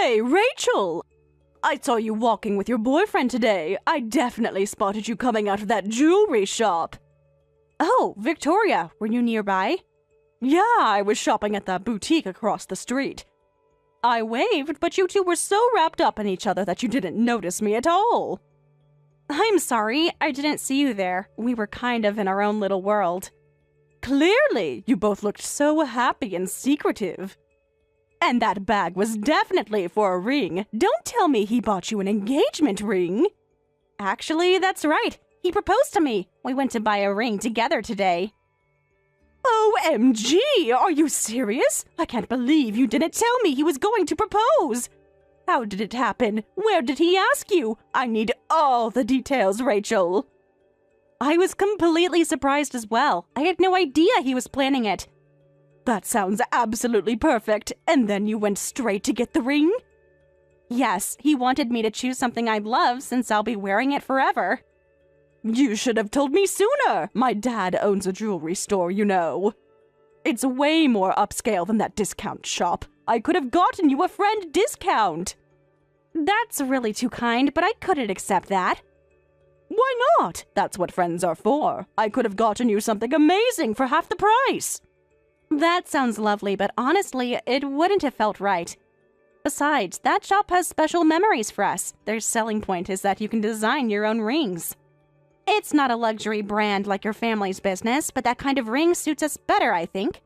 Hey, Rachel! I saw you walking with your boyfriend today. I definitely spotted you coming out of that jewelry shop. Oh, Victoria, were you nearby? Yeah, I was shopping at that boutique across the street. I waved, but you two were so wrapped up in each other that you didn't notice me at all. I'm sorry, I didn't see you there. We were kind of in our own little world. Clearly, you both looked so happy and secretive. And that bag was definitely for a ring. Don't tell me he bought you an engagement ring. Actually, that's right. He proposed to me. We went to buy a ring together today. OMG! Are you serious? I can't believe you didn't tell me he was going to propose. How did it happen? Where did he ask you? I need all the details, Rachel. I was completely surprised as well. I had no idea he was planning it. That sounds absolutely perfect. And then you went straight to get the ring? Yes, he wanted me to choose something I love since I'll be wearing it forever. You should have told me sooner. My dad owns a jewelry store, you know. It's way more upscale than that discount shop. I could have gotten you a friend discount. That's really too kind, but I couldn't accept that. Why not? That's what friends are for. I could have gotten you something amazing for half the price. That sounds lovely, but honestly, it wouldn't have felt right. Besides, that shop has special memories for us. Their selling point is that you can design your own rings. It's not a luxury brand like your family's business, but that kind of ring suits us better, I think.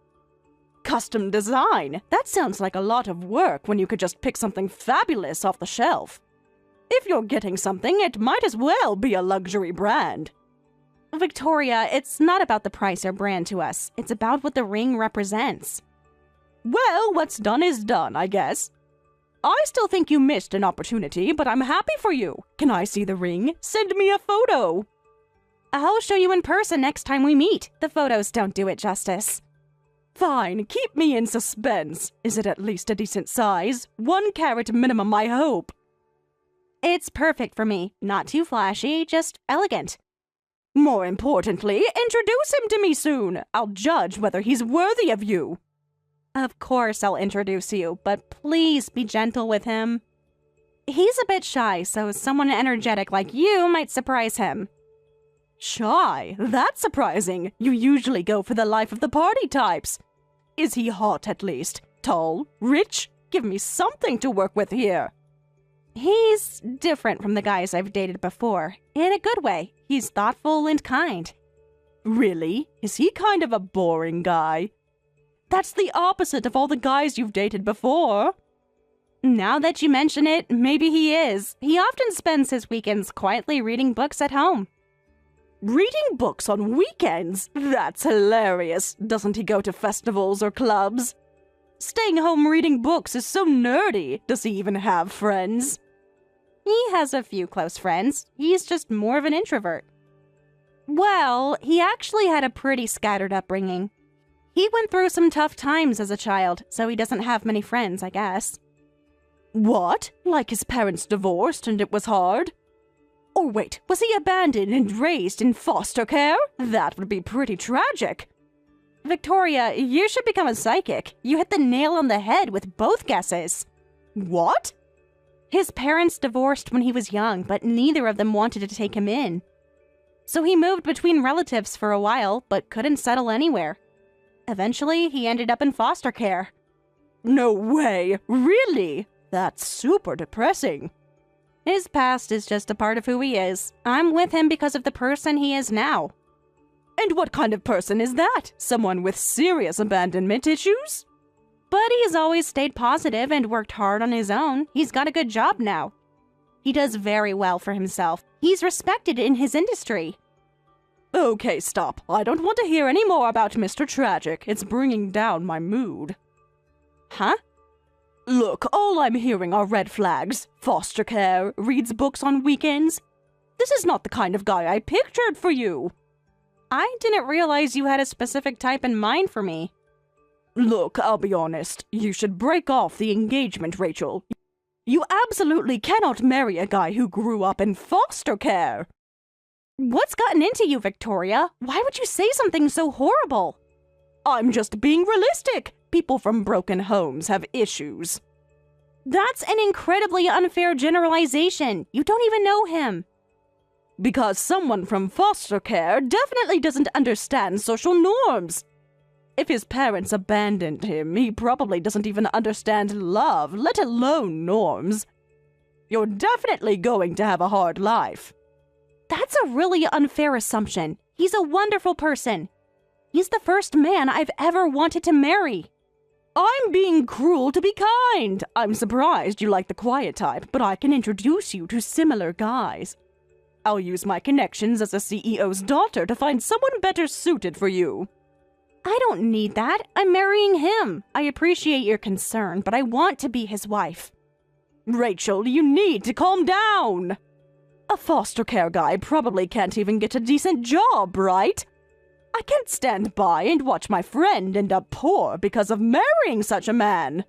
Custom design? That sounds like a lot of work when you could just pick something fabulous off the shelf. If you're getting something, it might as well be a luxury brand. Victoria, it's not about the price or brand to us. It's about what the ring represents. Well, what's done is done, I guess. I still think you missed an opportunity, but I'm happy for you. Can I see the ring? Send me a photo. I'll show you in person next time we meet. The photos don't do it justice. Fine, keep me in suspense. Is it at least a decent size? 1 carat minimum, I hope. It's perfect for me. Not too flashy, just elegant. More importantly, introduce him to me soon. I'll judge whether he's worthy of you. Of course I'll introduce you, but please be gentle with him. He's a bit shy, so someone energetic like you might surprise him. Shy? That's surprising. You usually go for the life of the party types. Is he hot at least? Tall? Rich? Give me something to work with here. He's different from the guys I've dated before. In a good way. He's thoughtful and kind. Really? Is he kind of a boring guy? That's the opposite of all the guys you've dated before. Now that you mention it, maybe he is. He often spends his weekends quietly reading books at home. Reading books on weekends? That's hilarious. Doesn't he go to festivals or clubs? Staying home reading books is so nerdy. Does he even have friends? He has a few close friends. He's just more of an introvert. Well, he actually had a pretty scattered upbringing. He went through some tough times as a child, so he doesn't have many friends, I guess. What? Like his parents divorced and it was hard? Or wait, was he abandoned and raised in foster care? That would be pretty tragic. Victoria, you should become a psychic. You hit the nail on the head with both guesses. What? His parents divorced when he was young, but neither of them wanted to take him in. So he moved between relatives for a while, but couldn't settle anywhere. Eventually, he ended up in foster care. No way! Really? That's super depressing. His past is just a part of who he is. I'm with him because of the person he is now. And what kind of person is that? Someone with serious abandonment issues? But he's always stayed positive and worked hard on his own. He's got a good job now. He does very well for himself. He's respected in his industry. Okay, stop. I don't want to hear any more about Mr. Tragic. It's bringing down my mood. Huh? Look, all I'm hearing are red flags. Foster care, reads books on weekends. This is not the kind of guy I pictured for you. I didn't realize you had a specific type in mind for me. Look, I'll be honest. You should break off the engagement, Rachel. You absolutely cannot marry a guy who grew up in foster care. What's gotten into you, Victoria? Why would you say something so horrible? I'm just being realistic. People from broken homes have issues. That's an incredibly unfair generalization. You don't even know him. Because someone from foster care definitely doesn't understand social norms. If his parents abandoned him, he probably doesn't even understand love, let alone norms. You're definitely going to have a hard life. That's a really unfair assumption. He's a wonderful person. He's the first man I've ever wanted to marry. I'm being cruel to be kind. I'm surprised you like the quiet type, but I can introduce you to similar guys. I'll use my connections as a CEO's daughter to find someone better suited for you. I don't need that. I'm marrying him. I appreciate your concern, but I want to be his wife. Rachel, you need to calm down. A foster care guy probably can't even get a decent job, right? I can't stand by and watch my friend end up poor because of marrying such a man.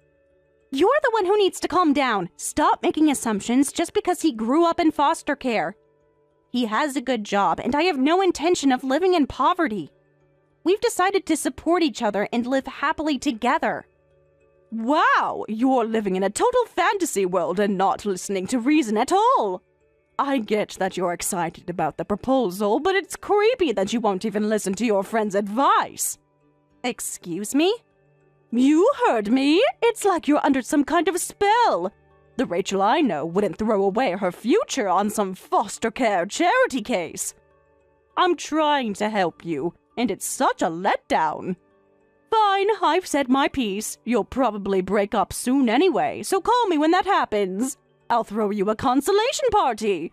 You're the one who needs to calm down. Stop making assumptions just because he grew up in foster care. He has a good job, and I have no intention of living in poverty. We've decided to support each other and live happily together. Wow, you're living in a total fantasy world and not listening to reason at all. I get that you're excited about the proposal, but it's creepy that you won't even listen to your friend's advice. Excuse me? You heard me. It's like you're under some kind of spell. The Rachel I know wouldn't throw away her future on some foster care charity case. I'm trying to help you, and it's such a letdown. Fine, I've said my piece. You'll probably break up soon anyway, so call me when that happens. I'll throw you a consolation party.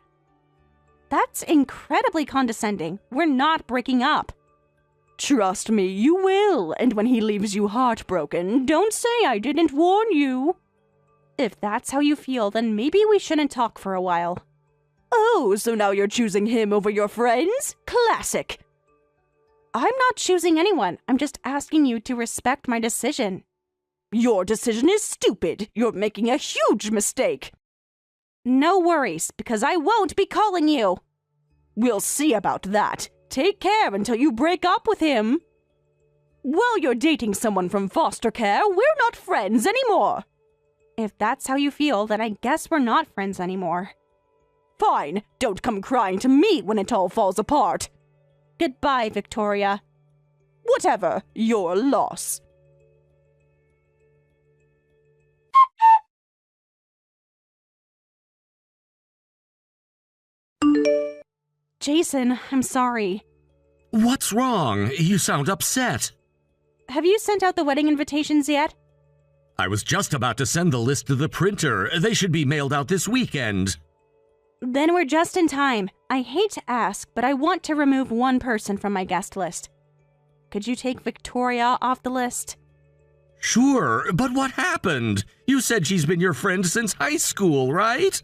That's incredibly condescending. We're not breaking up. Trust me, you will, and when he leaves you heartbroken, don't say I didn't warn you. If that's how you feel, then maybe we shouldn't talk for a while. Oh, so now you're choosing him over your friends? Classic. I'm not choosing anyone. I'm just asking you to respect my decision. Your decision is stupid. You're making a huge mistake. No worries, because I won't be calling you. We'll see about that. Take care until you break up with him. While you're dating someone from foster care, we're not friends anymore. If that's how you feel, then I guess we're not friends anymore. Fine. Don't come crying to me when it all falls apart. Goodbye, Victoria. Whatever. Your loss. Jason, I'm sorry. What's wrong? You sound upset. Have you sent out the wedding invitations yet? I was just about to send the list to the printer. They should be mailed out this weekend. Then we're just in time. I hate to ask, but I want to remove one person from my guest list. Could you take Victoria off the list? Sure, but what happened? You said she's been your friend since high school, right?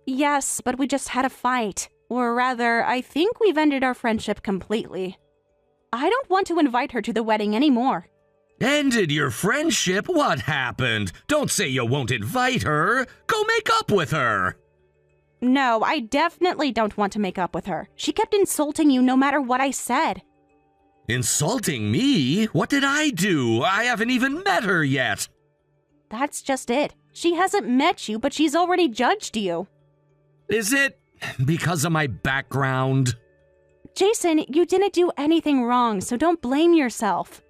Yes, but we just had a fight. Or rather, I think we've ended our friendship completely. I don't want to invite her to the wedding anymore. Ended your friendship? What happened? Don't say you won't invite her. Go make up with her. No, I definitely don't want to make up with her. She kept insulting you no matter what I said. Insulting me? What did I do? I haven't even met her yet. That's just it. She hasn't met you, but she's already judged you. Is it because of my background? Jason, you didn't do anything wrong, so don't blame yourself.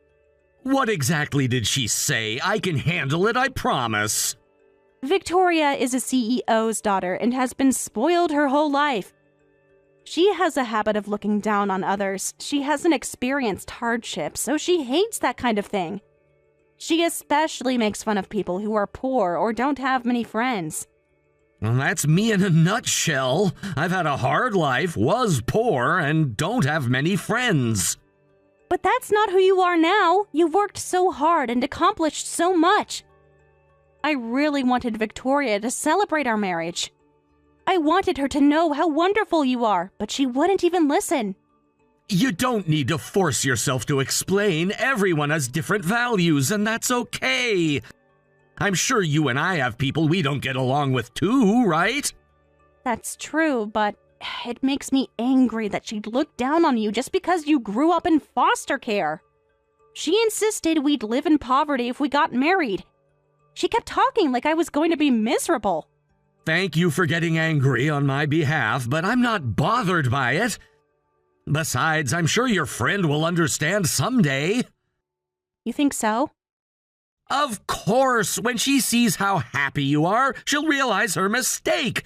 What exactly did she say? I can handle it, I promise. Victoria is a CEO's daughter and has been spoiled her whole life. She has a habit of looking down on others. She hasn't experienced hardship, so she hates that kind of thing. She especially makes fun of people who are poor or don't have many friends. Well, that's me in a nutshell. I've had a hard life, was poor, and don't have many friends. But that's not who you are now. You've worked so hard and accomplished so much. I really wanted Victoria to celebrate our marriage. I wanted her to know how wonderful you are, but she wouldn't even listen. You don't need to force yourself to explain. Everyone has different values, and that's okay. I'm sure you and I have people we don't get along with too, right? That's true, but it makes me angry that she'd look down on you just because you grew up in foster care. She insisted we'd live in poverty if we got married. She kept talking like I was going to be miserable. Thank you for getting angry on my behalf, but I'm not bothered by it. Besides, I'm sure your friend will understand someday. You think so? Of course, when she sees how happy you are, she'll realize her mistake.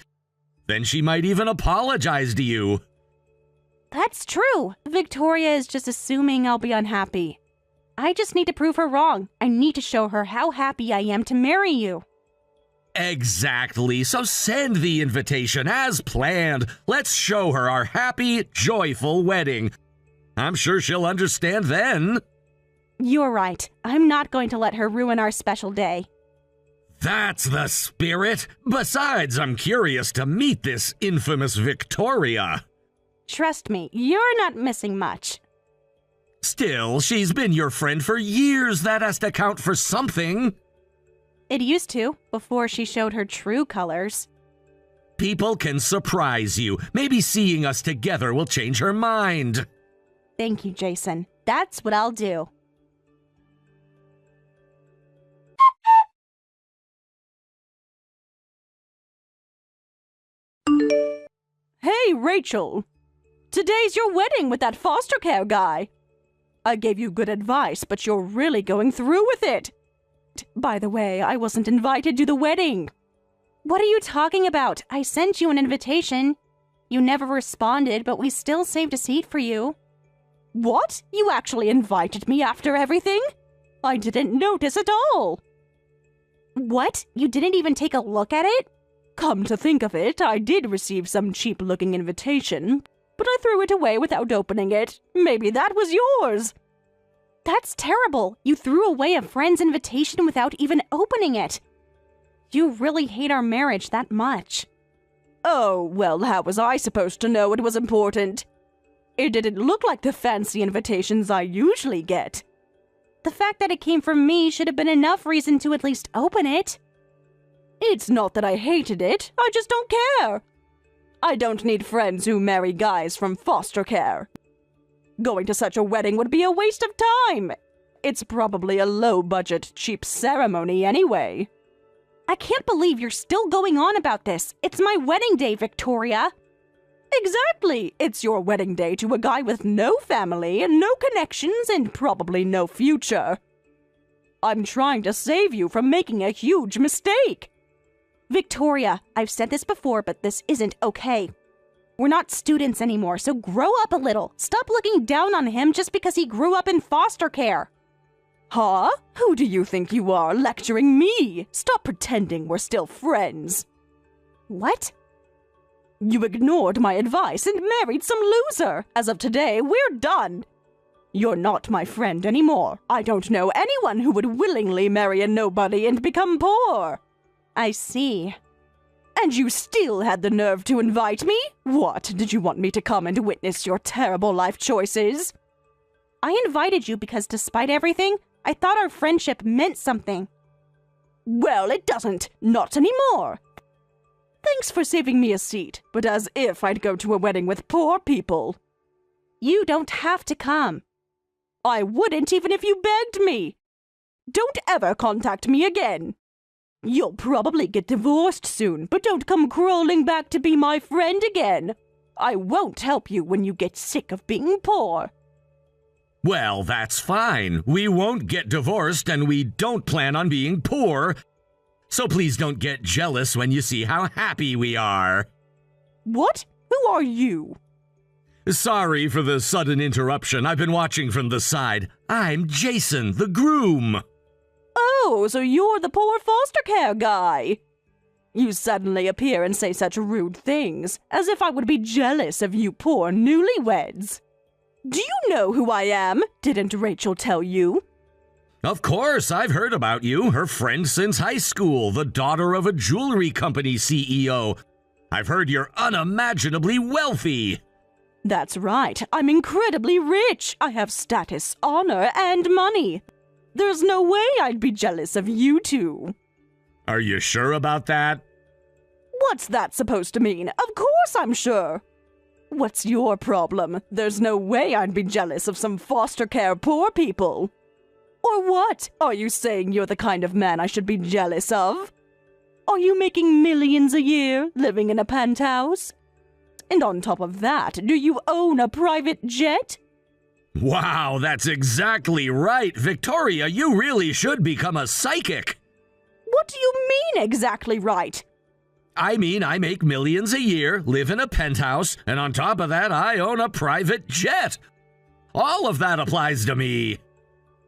Then she might even apologize to you. That's true. Victoria is just assuming I'll be unhappy. I just need to prove her wrong. I need to show her how happy I am to marry you. Exactly, so send the invitation as planned. Let's show her our happy, joyful wedding. I'm sure she'll understand then. You're right. I'm not going to let her ruin our special day. That's the spirit. Besides, I'm curious to meet this infamous Victoria. Trust me, you're not missing much. Still, she's been your friend for years. That has to count for something. It used to, before she showed her true colors. People can surprise you. Maybe seeing us together will change her mind. Thank you, Jason. That's what I'll do. Hey, Rachel. Today's your wedding with that foster care guy. I gave you good advice, but you're really going through with it. By the way, I wasn't invited to the wedding. What are you talking about? I sent you an invitation. You never responded, but we still saved a seat for you. What? You actually invited me after everything? I didn't notice at all. What? You didn't even take a look at it? Come to think of it, I did receive some cheap-looking invitation, but I threw it away without opening it. Maybe that was yours. That's terrible. You threw away a friend's invitation without even opening it. You really hate our marriage that much. Oh, well, how was I supposed to know it was important? It didn't look like the fancy invitations I usually get. The fact that it came from me should have been enough reason to at least open it. It's not that I hated it, I just don't care. I don't need friends who marry guys from foster care. Going to such a wedding would be a waste of time. It's probably a low-budget, cheap ceremony anyway. I can't believe you're still going on about this. It's my wedding day, Victoria. Exactly. It's your wedding day to a guy with no family, no connections, and probably no future. I'm trying to save you from making a huge mistake. Victoria, I've said this before, but this isn't okay. We're not students anymore, so grow up a little. Stop looking down on him just because he grew up in foster care. Huh? Who do you think you are, lecturing me? Stop pretending we're still friends. What? You ignored my advice and married some loser. As of today, we're done. You're not my friend anymore. I don't know anyone who would willingly marry a nobody and become poor. I see. And you still had the nerve to invite me? What, did you want me to come and witness your terrible life choices? I invited you because despite everything, I thought our friendship meant something. Well, it doesn't. Not anymore. Thanks for saving me a seat, but as if I'd go to a wedding with poor people. You don't have to come. I wouldn't even if you begged me. Don't ever contact me again. You'll probably get divorced soon, but don't come crawling back to be my friend again. I won't help you when you get sick of being poor. Well, that's fine. We won't get divorced and we don't plan on being poor. So please don't get jealous when you see how happy we are. What? Who are you? Sorry for the sudden interruption. I've been watching from the side. I'm Jason, the groom. Oh, so you're the poor foster care guy. You suddenly appear and say such rude things, as if I would be jealous of you poor newlyweds. Do you know who I am? Didn't Rachel tell you? Of course, I've heard about you, her friend since high school, the daughter of a jewelry company CEO. I've heard you're unimaginably wealthy. That's right. I'm incredibly rich. I have status, honor, and money. There's no way I'd be jealous of you two. Are you sure about that? What's that supposed to mean? Of course I'm sure. What's your problem? There's no way I'd be jealous of some foster care poor people. Or what? Are you saying you're the kind of man I should be jealous of? Are you making millions a year, living in a penthouse? And on top of that, do you own a private jet? Wow, that's exactly right. Victoria, you really should become a psychic. What do you mean exactly right? I mean, I make millions a year, live in a penthouse, and on top of that, I own a private jet. All of that applies to me.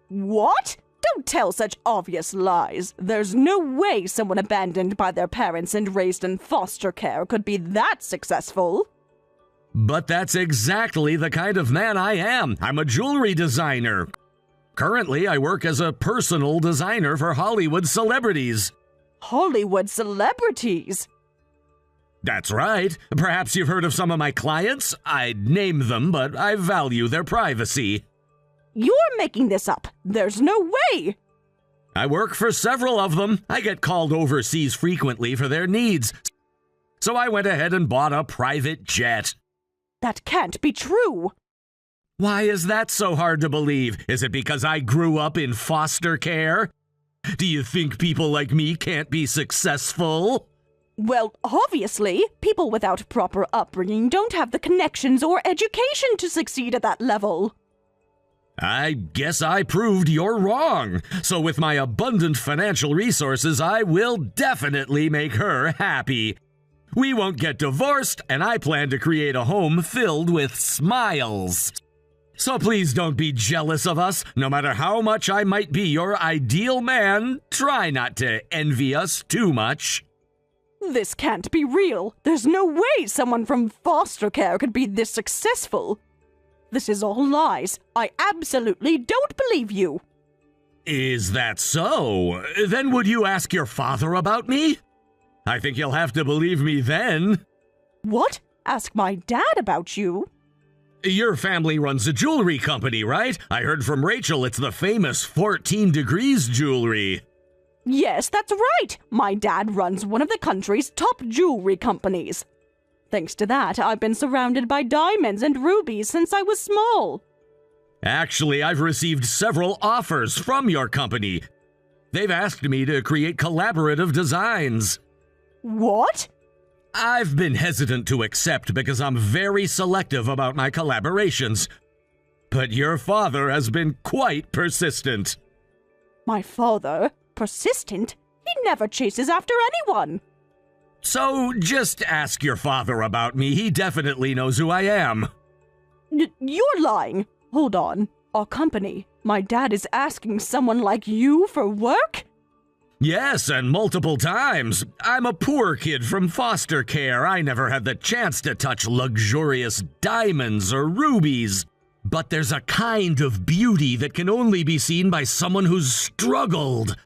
What? Don't tell such obvious lies. There's no way someone abandoned by their parents and raised in foster care could be that successful. But that's exactly the kind of man I am. I'm a jewelry designer. Currently, I work as a personal designer for Hollywood celebrities. Hollywood celebrities? That's right. Perhaps you've heard of some of my clients. I'd name them, but I value their privacy. You're making this up. There's no way. I work for several of them. I get called overseas frequently for their needs. So I went ahead and bought a private jet. That can't be true. Why is that so hard to believe? Is it because I grew up in foster care? Do you think people like me can't be successful? Well, obviously, people without proper upbringing don't have the connections or education to succeed at that level. I guess I proved you're wrong. So with my abundant financial resources, I will definitely make her happy. We won't get divorced, and I plan to create a home filled with smiles. So please don't be jealous of us. No matter how much I might be your ideal man, try not to envy us too much. This can't be real. There's no way someone from foster care could be this successful. This is all lies. I absolutely don't believe you. Is that so? Then would you ask your father about me? I think you'll have to believe me then. What? Ask my dad about you? Your family runs a jewelry company, right? I heard from Rachel it's the famous 14 Degrees jewelry. Yes, that's right. My dad runs one of the country's top jewelry companies. Thanks to that, I've been surrounded by diamonds and rubies since I was small. Actually, I've received several offers from your company. They've asked me to create collaborative designs. What? I've been hesitant to accept because I'm very selective about my collaborations. But your father has been quite persistent. My father? Persistent? He never chases after anyone. So just ask your father about me. He definitely knows who I am. You're lying. Hold on. Our company. My dad is asking someone like you for work? Yes, and multiple times. I'm a poor kid from foster care. I never had the chance to touch luxurious diamonds or rubies. But there's a kind of beauty that can only be seen by someone who's struggled.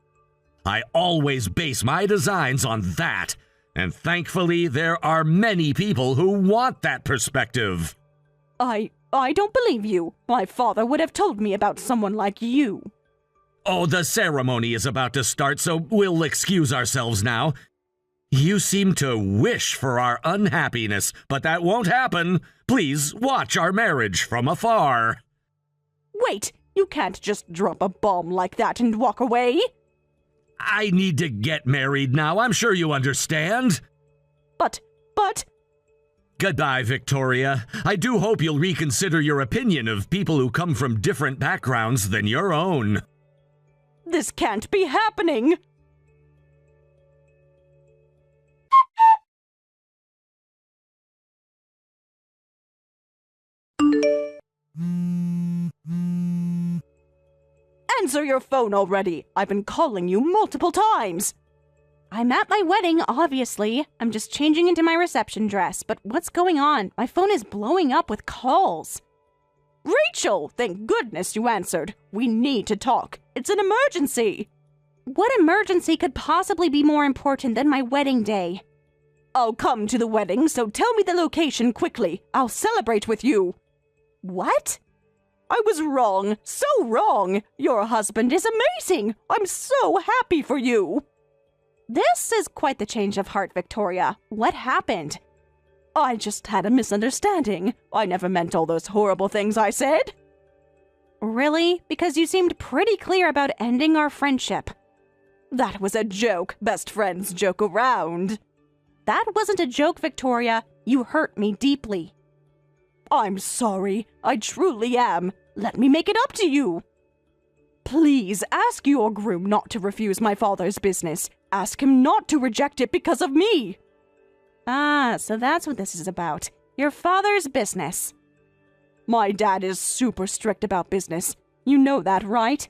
I always base my designs on that. And thankfully, there are many people who want that perspective. I don't believe you. My father would have told me about someone like you. Oh, the ceremony is about to start, so we'll excuse ourselves now. You seem to wish for our unhappiness, but that won't happen. Please watch our marriage from afar. Wait, you can't just drop a bomb like that and walk away. I need to get married now. I'm sure you understand. But... Goodbye, Victoria. I do hope you'll reconsider your opinion of people who come from different backgrounds than your own. This can't be happening! Answer your phone already! I've been calling you multiple times! I'm at my wedding, obviously. I'm just changing into my reception dress, but what's going on? My phone is blowing up with calls. Rachel, thank goodness you answered. We need to talk. It's an emergency. What emergency could possibly be more important than my wedding day? I'll come to the wedding, so tell me the location quickly. I'll celebrate with you. What? I was wrong. So wrong. Your husband is amazing. I'm so happy for you. This is quite the change of heart, Victoria. What happened? I just had a misunderstanding. I never meant all those horrible things I said. Really? Because you seemed pretty clear about ending our friendship. That was a joke. Best friends joke around. That wasn't a joke, Victoria. You hurt me deeply. I'm sorry. I truly am. Let me make it up to you. Please ask your groom not to refuse my father's business. Ask him not to reject it because of me. Ah, so that's what this is about. Your father's business. My dad is super strict about business. You know that, right?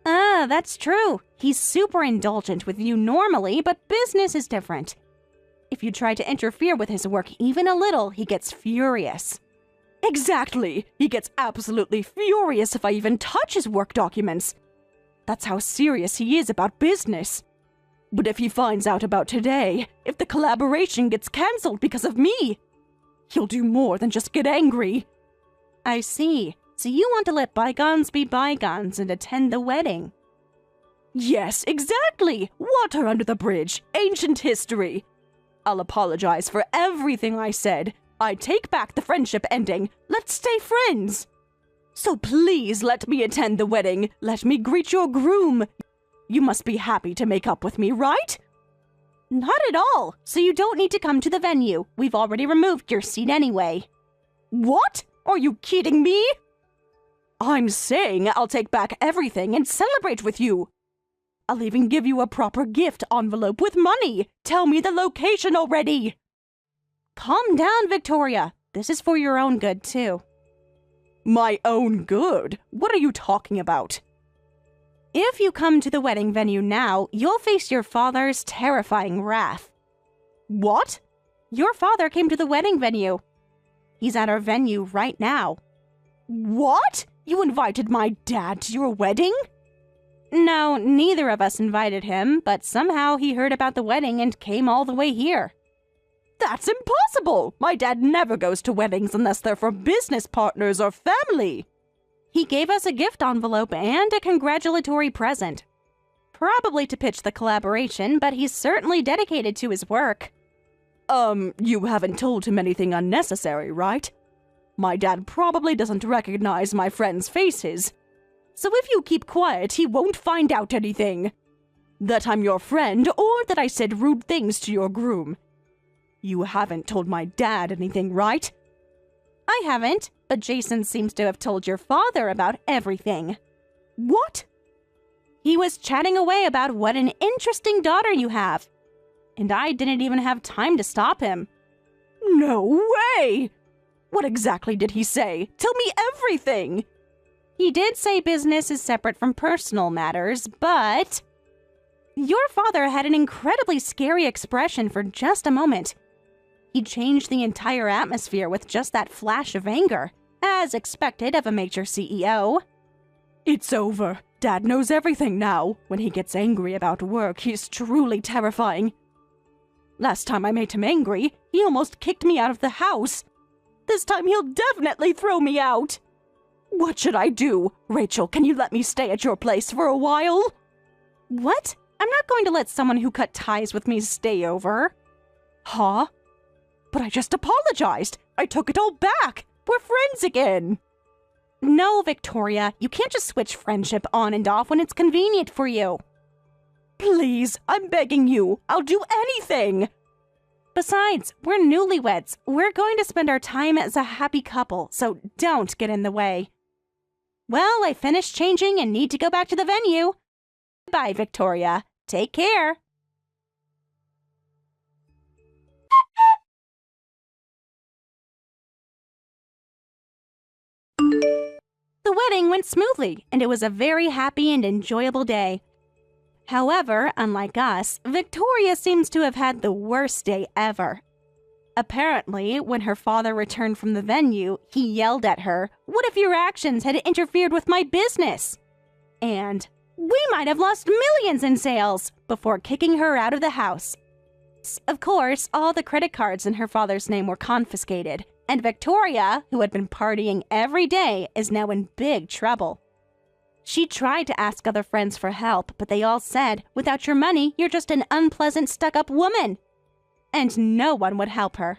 Ah, that's true. He's super indulgent with you normally, but business is different. If you try to interfere with his work even a little, he gets furious. Exactly! He gets absolutely furious if I even touch his work documents. That's how serious he is about business. But if he finds out about today, if the collaboration gets cancelled because of me, he'll do more than just get angry. I see. So you want to let bygones be bygones and attend the wedding? Yes, exactly! Water under the bridge. Ancient history. I'll apologize for everything I said. I take back the friendship ending. Let's stay friends. So please let me attend the wedding. Let me greet your groom. You must be happy to make up with me, right? Not at all. So you don't need to come to the venue. We've already removed your seat anyway. What? Are you kidding me? I'm saying I'll take back everything and celebrate with you. I'll even give you a proper gift envelope with money. Tell me the location already. Calm down, Victoria. This is for your own good, too. My own good? What are you talking about? If you come to the wedding venue now, you'll face your father's terrifying wrath. What? Your father came to the wedding venue. He's at our venue right now. What? You invited my dad to your wedding? No, neither of us invited him, but somehow he heard about the wedding and came all the way here. That's impossible! My dad never goes to weddings unless they're for business partners or family. He gave us a gift envelope and a congratulatory present. Probably to pitch the collaboration, but he's certainly dedicated to his work. You haven't told him anything unnecessary, right? My dad probably doesn't recognize my friends' faces. So if you keep quiet, he won't find out anything. That I'm your friend, or that I said rude things to your groom. You haven't told my dad anything, right? I haven't, but Jason seems to have told your father about everything. What? He was chatting away about what an interesting daughter you have. And I didn't even have time to stop him. No way! What exactly did he say? Tell me everything! He did say business is separate from personal matters, but... Your father had an incredibly scary expression for just a moment. He changed the entire atmosphere with just that flash of anger, as expected of a major CEO. It's over. Dad knows everything now. When he gets angry about work, he's truly terrifying. Last time I made him angry, he almost kicked me out of the house. This time he'll definitely throw me out. What should I do? Rachel, can you let me stay at your place for a while? What? I'm not going to let someone who cut ties with me stay over. Huh? But I just apologized. I took it all back. We're friends again. No, Victoria, you can't just switch friendship on and off when it's convenient for you. Please, I'm begging you. I'll do anything. Besides, we're newlyweds. We're going to spend our time as a happy couple, so don't get in the way. Well, I finished changing and need to go back to the venue. Bye, Victoria. Take care. The wedding went smoothly, and it was a very happy and enjoyable day. However, unlike us, Victoria seems to have had the worst day ever. Apparently, when her father returned from the venue, he yelled at her, "What if your actions had interfered with my business?" And, "We might have lost millions in sales," before kicking her out of the house. Of course, all the credit cards in her father's name were confiscated, and Victoria, who had been partying every day, is now in big trouble. She tried to ask other friends for help, but they all said, "Without your money, you're just an unpleasant, stuck-up woman." And no one would help her.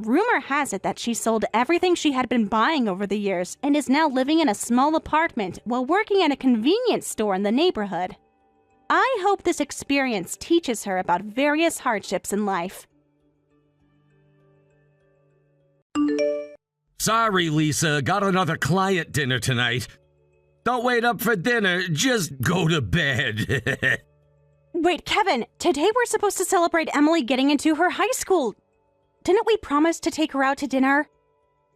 Rumor has it that she sold everything she had been buying over the years and is now living in a small apartment while working at a convenience store in the neighborhood. I hope this experience teaches her about various hardships in life. Sorry, Lisa, got another client dinner tonight. Don't wait up for dinner, just go to bed. Wait, Kevin, today we're supposed to celebrate Emily getting into her high school. Didn't we promise to take her out to dinner?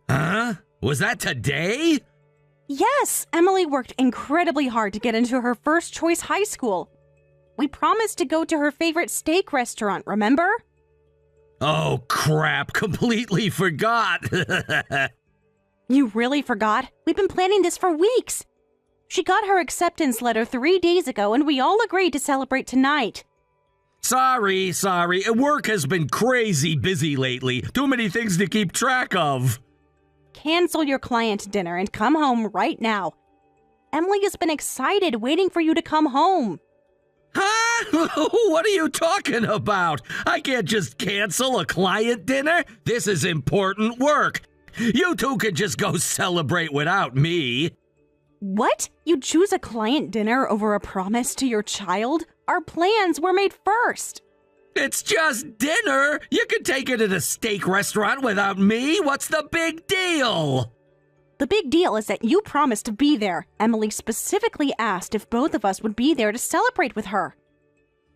Huh? Was that today? Yes, Emily worked incredibly hard to get into her first choice high school. We promised to go to her favorite steak restaurant, remember? Oh, crap, completely forgot. You really forgot? We've been planning this for weeks. She got her acceptance letter 3 days ago, and we all agreed to celebrate tonight. Sorry. Work has been crazy busy lately. Too many things to keep track of. Cancel your client dinner and come home right now. Emily has been excited waiting for you to come home. Huh? What are you talking about? I can't just cancel a client dinner. This is important work. You two can just go celebrate without me. What? You choose a client dinner over a promise to your child? Our plans were made first. It's just dinner. You can take it at a steak restaurant without me. What's the big deal? The big deal is that you promised to be there. Emily specifically asked if both of us would be there to celebrate with her.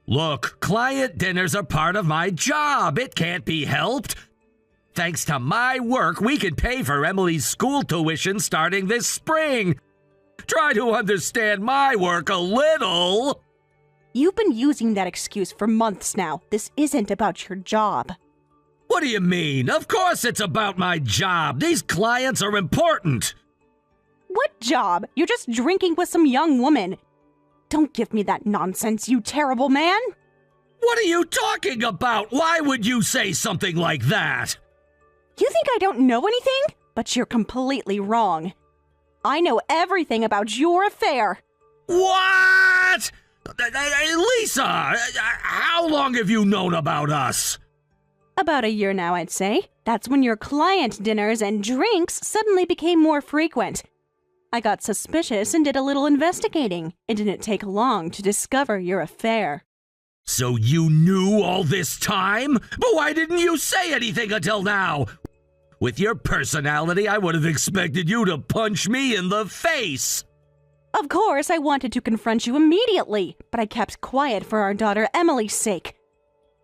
Look, client dinners are part of my job. It can't be helped. Thanks to my work, we can pay for Emily's school tuition starting this spring. Try to understand my work a little. You've been using that excuse for months now. This isn't about your job. What do you mean? Of course it's about my job. These clients are important. What job? You're just drinking with some young woman. Don't give me that nonsense, you terrible man. What are you talking about? Why would you say something like that? You think I don't know anything? But you're completely wrong. I know everything about your affair. What? Lisa, how long have you known about us? About a year now, I'd say. That's when your client dinners and drinks suddenly became more frequent. I got suspicious and did a little investigating. It didn't take long to discover your affair. So you knew all this time? But why didn't you say anything until now? With your personality, I would have expected you to punch me in the face. Of course, I wanted to confront you immediately, but I kept quiet for our daughter Emily's sake.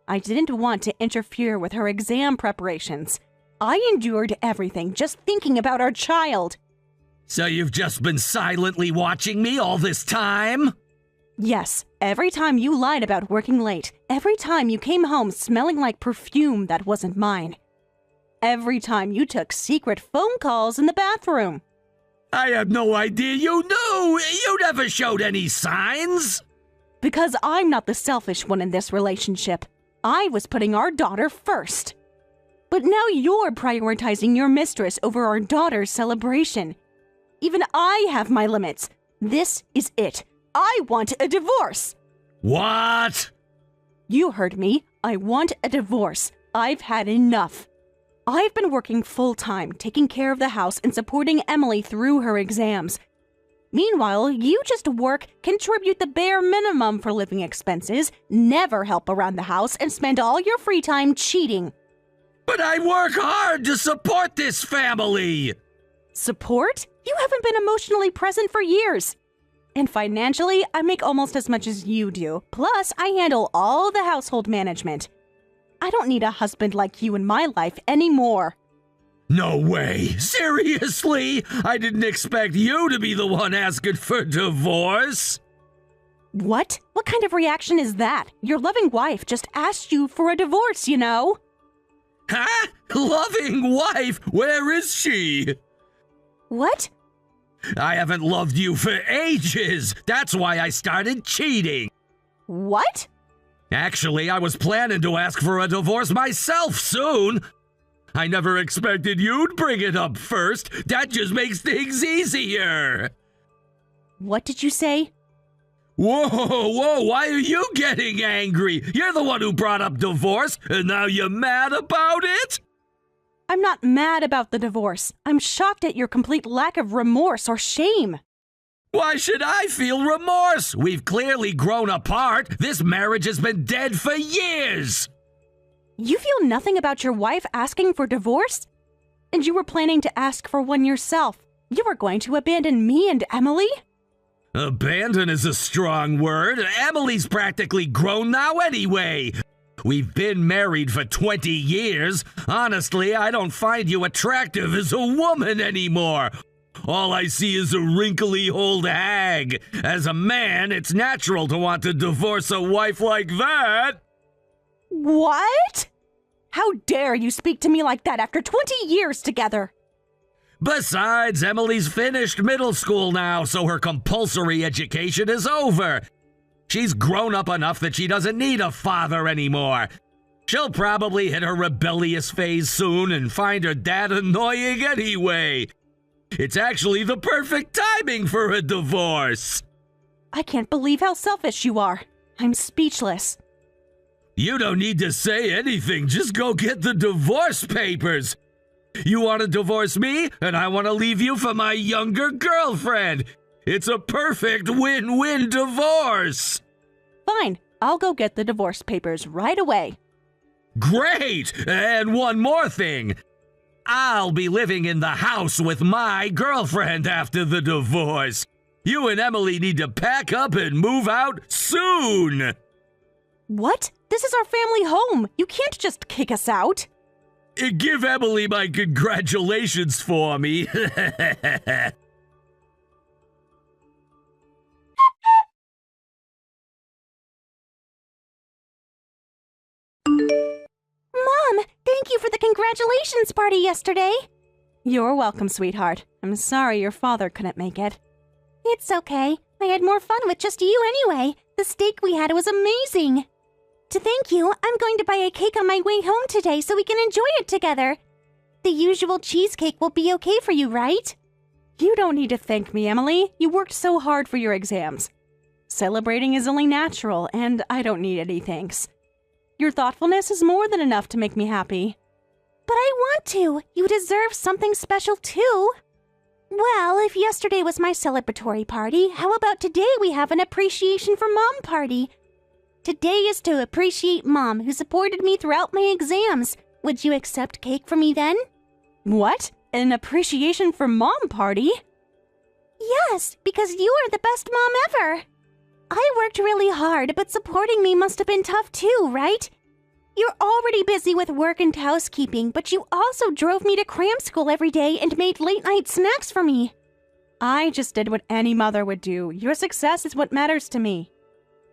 I didn't want to interfere with her exam preparations. I endured everything just thinking about our child. So you've just been silently watching me all this time? Yes, every time you lied about working late, every time you came home smelling like perfume that wasn't mine. Every time you took secret phone calls in the bathroom. I had no idea you knew. You never showed any signs. Because I'm not the selfish one in this relationship. I was putting our daughter first. But now you're prioritizing your mistress over our daughter's celebration. Even I have my limits. This is it. I want a divorce. What? You heard me. I want a divorce. I've had enough. I've been working full-time, taking care of the house and supporting Emily through her exams. Meanwhile, you just work, contribute the bare minimum for living expenses, never help around the house, and spend all your free time cheating. But I work hard to support this family. Support? You haven't been emotionally present for years. And financially, I make almost as much as you do. Plus, I handle all the household management. I don't need a husband like you in my life anymore. No way. Seriously? I didn't expect you to be the one asking for divorce. What? What kind of reaction is that? Your loving wife just asked you for a divorce, you know? Huh? Loving wife? Where is she? What? I haven't loved you for ages. That's why I started cheating. What? Actually, I was planning to ask for a divorce myself soon. I never expected you'd bring it up first. That just makes things easier. What did you say? Whoa, why are you getting angry? You're the one who brought up divorce, and now you're mad about it? I'm not mad about the divorce. I'm shocked at your complete lack of remorse or shame. Why should I feel remorse? We've clearly grown apart. This marriage has been dead for years. You feel nothing about your wife asking for divorce? And you were planning to ask for one yourself. You were going to abandon me and Emily? Abandon is a strong word. Emily's practically grown now anyway. We've been married for 20 years. Honestly, I don't find you attractive as a woman anymore. All I see is a wrinkly old hag. As a man, it's natural to want to divorce a wife like that. What? How dare you speak to me like that after 20 years together? Besides, Emily's finished middle school now, so her compulsory education is over. She's grown up enough that she doesn't need a father anymore. She'll probably hit her rebellious phase soon and find her dad annoying anyway. It's actually the perfect timing for a divorce. I can't believe how selfish you are. I'm speechless. You don't need to say anything. Just go get the divorce papers. You want to divorce me, and I want to leave you for my younger girlfriend. It's a perfect win-win divorce. Fine, I'll go get the divorce papers right away. Great! And one more thing. I'll be living in the house with my girlfriend after the divorce. You and Emily need to pack up and move out soon. What? This is our family home. You can't just kick us out. Give Emily my congratulations for me. Mom, thank you for the congratulations party yesterday. You're welcome, sweetheart. I'm sorry your father couldn't make it. It's okay. I had more fun with just you anyway. The steak we had was amazing. To thank you, I'm going to buy a cake on my way home today so we can enjoy it together. The usual cheesecake will be okay for you, right? You don't need to thank me, Emily. You worked so hard for your exams. Celebrating is only natural, and I don't need any thanks. Your thoughtfulness is more than enough to make me happy. But I want to. You deserve something special too. Well, if yesterday was my celebratory party, how about today we have an appreciation for Mom party? Today is to appreciate Mom, who supported me throughout my exams. Would you accept cake from me then? What? An appreciation for Mom party? Yes, because you are the best mom ever. I worked really hard, but supporting me must have been tough too, right? You're already busy with work and housekeeping, but you also drove me to cram school every day and made late-night snacks for me. I just did what any mother would do. Your success is what matters to me.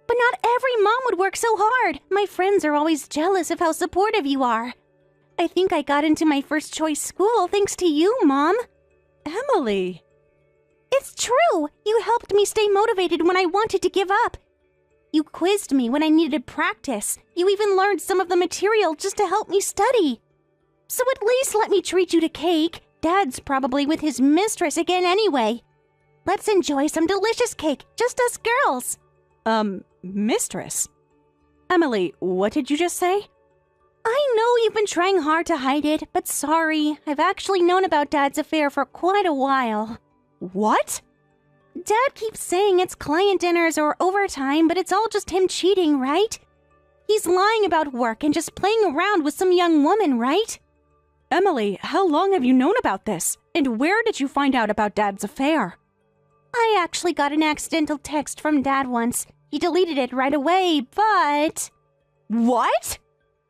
But not every mom would work so hard. My friends are always jealous of how supportive you are. I think I got into my first choice school thanks to you, Mom. Emily. It's true. You helped me stay motivated when I wanted to give up. You quizzed me when I needed practice. You even learned some of the material just to help me study. So at least let me treat you to cake. Dad's probably with his mistress again anyway. Let's enjoy some delicious cake, just us girls. Mistress? Emily, what did you just say? I know you've been trying hard to hide it, but sorry. I've actually known about Dad's affair for quite a while. What? Dad keeps saying it's client dinners or overtime, but it's all just him cheating, right? He's lying about work and just playing around with some young woman, right? Emily, how long have you known about this? And where did you find out about Dad's affair? I actually got an accidental text from Dad once. He deleted it right away, but... What?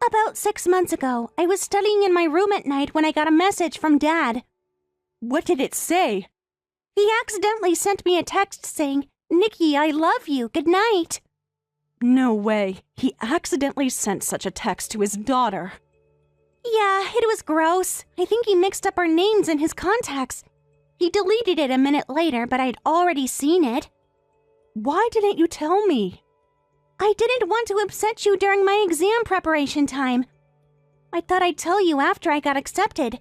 About 6 months ago, I was studying in my room at night when I got a message from Dad. What did it say? He accidentally sent me a text saying, "Nikki, I love you. Good night." No way. He accidentally sent such a text to his daughter. Yeah, it was gross. I think he mixed up our names in his contacts. He deleted it a minute later, but I'd already seen it. Why didn't you tell me? I didn't want to upset you during my exam preparation time. I thought I'd tell you after I got accepted.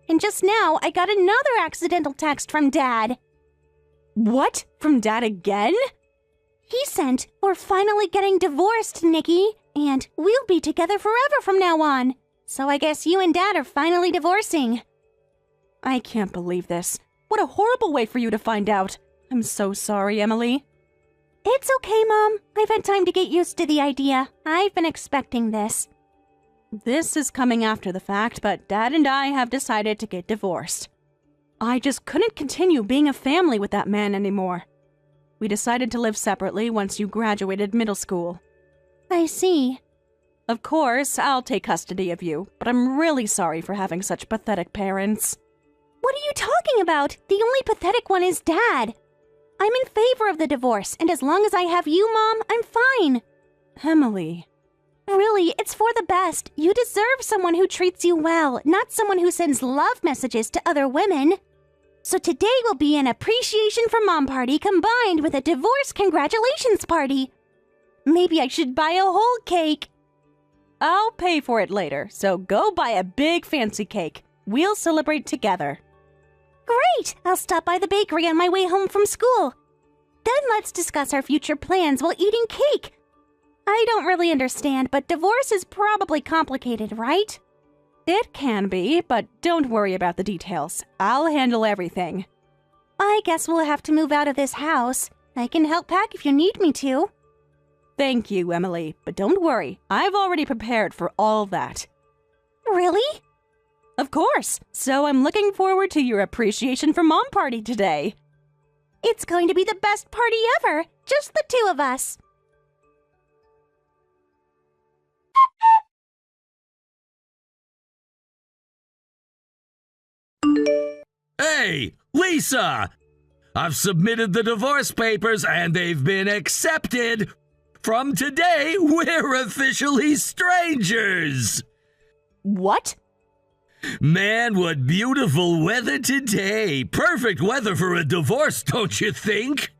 And just now, I got another accidental text from Dad. What? From Dad again? He sent, "We're finally getting divorced, Nikki, and we'll be together forever from now on. So I guess you and Dad are finally divorcing. I can't believe this. What a horrible way for you to find out. I'm so sorry, Emily. It's okay, Mom. I've had time to get used to the idea. I've been expecting this. This is coming after the fact, but Dad and I have decided to get divorced. I just couldn't continue being a family with that man anymore. We decided to live separately once you graduated middle school. I see. Of course, I'll take custody of you, but I'm really sorry for having such pathetic parents. What are you talking about? The only pathetic one is Dad. I'm in favor of the divorce, and as long as I have you, Mom, I'm fine. Emily. Really, it's for the best. You deserve someone who treats you well, not someone who sends love messages to other women. So today will be an appreciation for Mom party combined with a divorce congratulations party. Maybe I should buy a whole cake. I'll pay for it later, so go buy a big fancy cake. We'll celebrate together. Great! I'll stop by the bakery on my way home from school. Then let's discuss our future plans while eating cake. I don't really understand, but divorce is probably complicated, right? It can be, but don't worry about the details. I'll handle everything. I guess we'll have to move out of this house. I can help pack if you need me to. Thank you, Emily, but don't worry. I've already prepared for all that. Really? Of course. So I'm looking forward to your appreciation for Mom party today. It's going to be the best party ever. Just the two of us. Hey, Lisa! I've submitted the divorce papers and they've been accepted. From today, we're officially strangers. What? Man, what beautiful weather today. Perfect weather for a divorce, don't you think?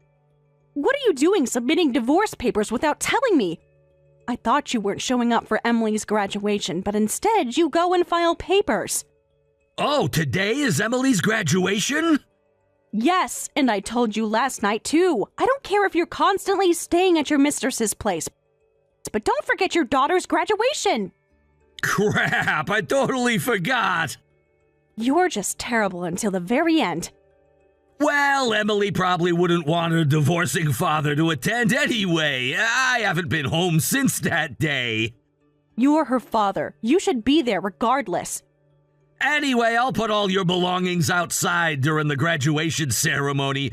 What are you doing submitting divorce papers without telling me? I thought you weren't showing up for Emily's graduation, but instead you go and file papers. Oh, today is Emily's graduation? Yes, and I told you last night too. I don't care if you're constantly staying at your mistress's place, but don't forget your daughter's graduation. Crap, I totally forgot. You're just terrible until the very end. Well, Emily probably wouldn't want her divorcing father to attend anyway. I haven't been home since that day. You're her father. You should be there regardless. Anyway, I'll put all your belongings outside during the graduation ceremony.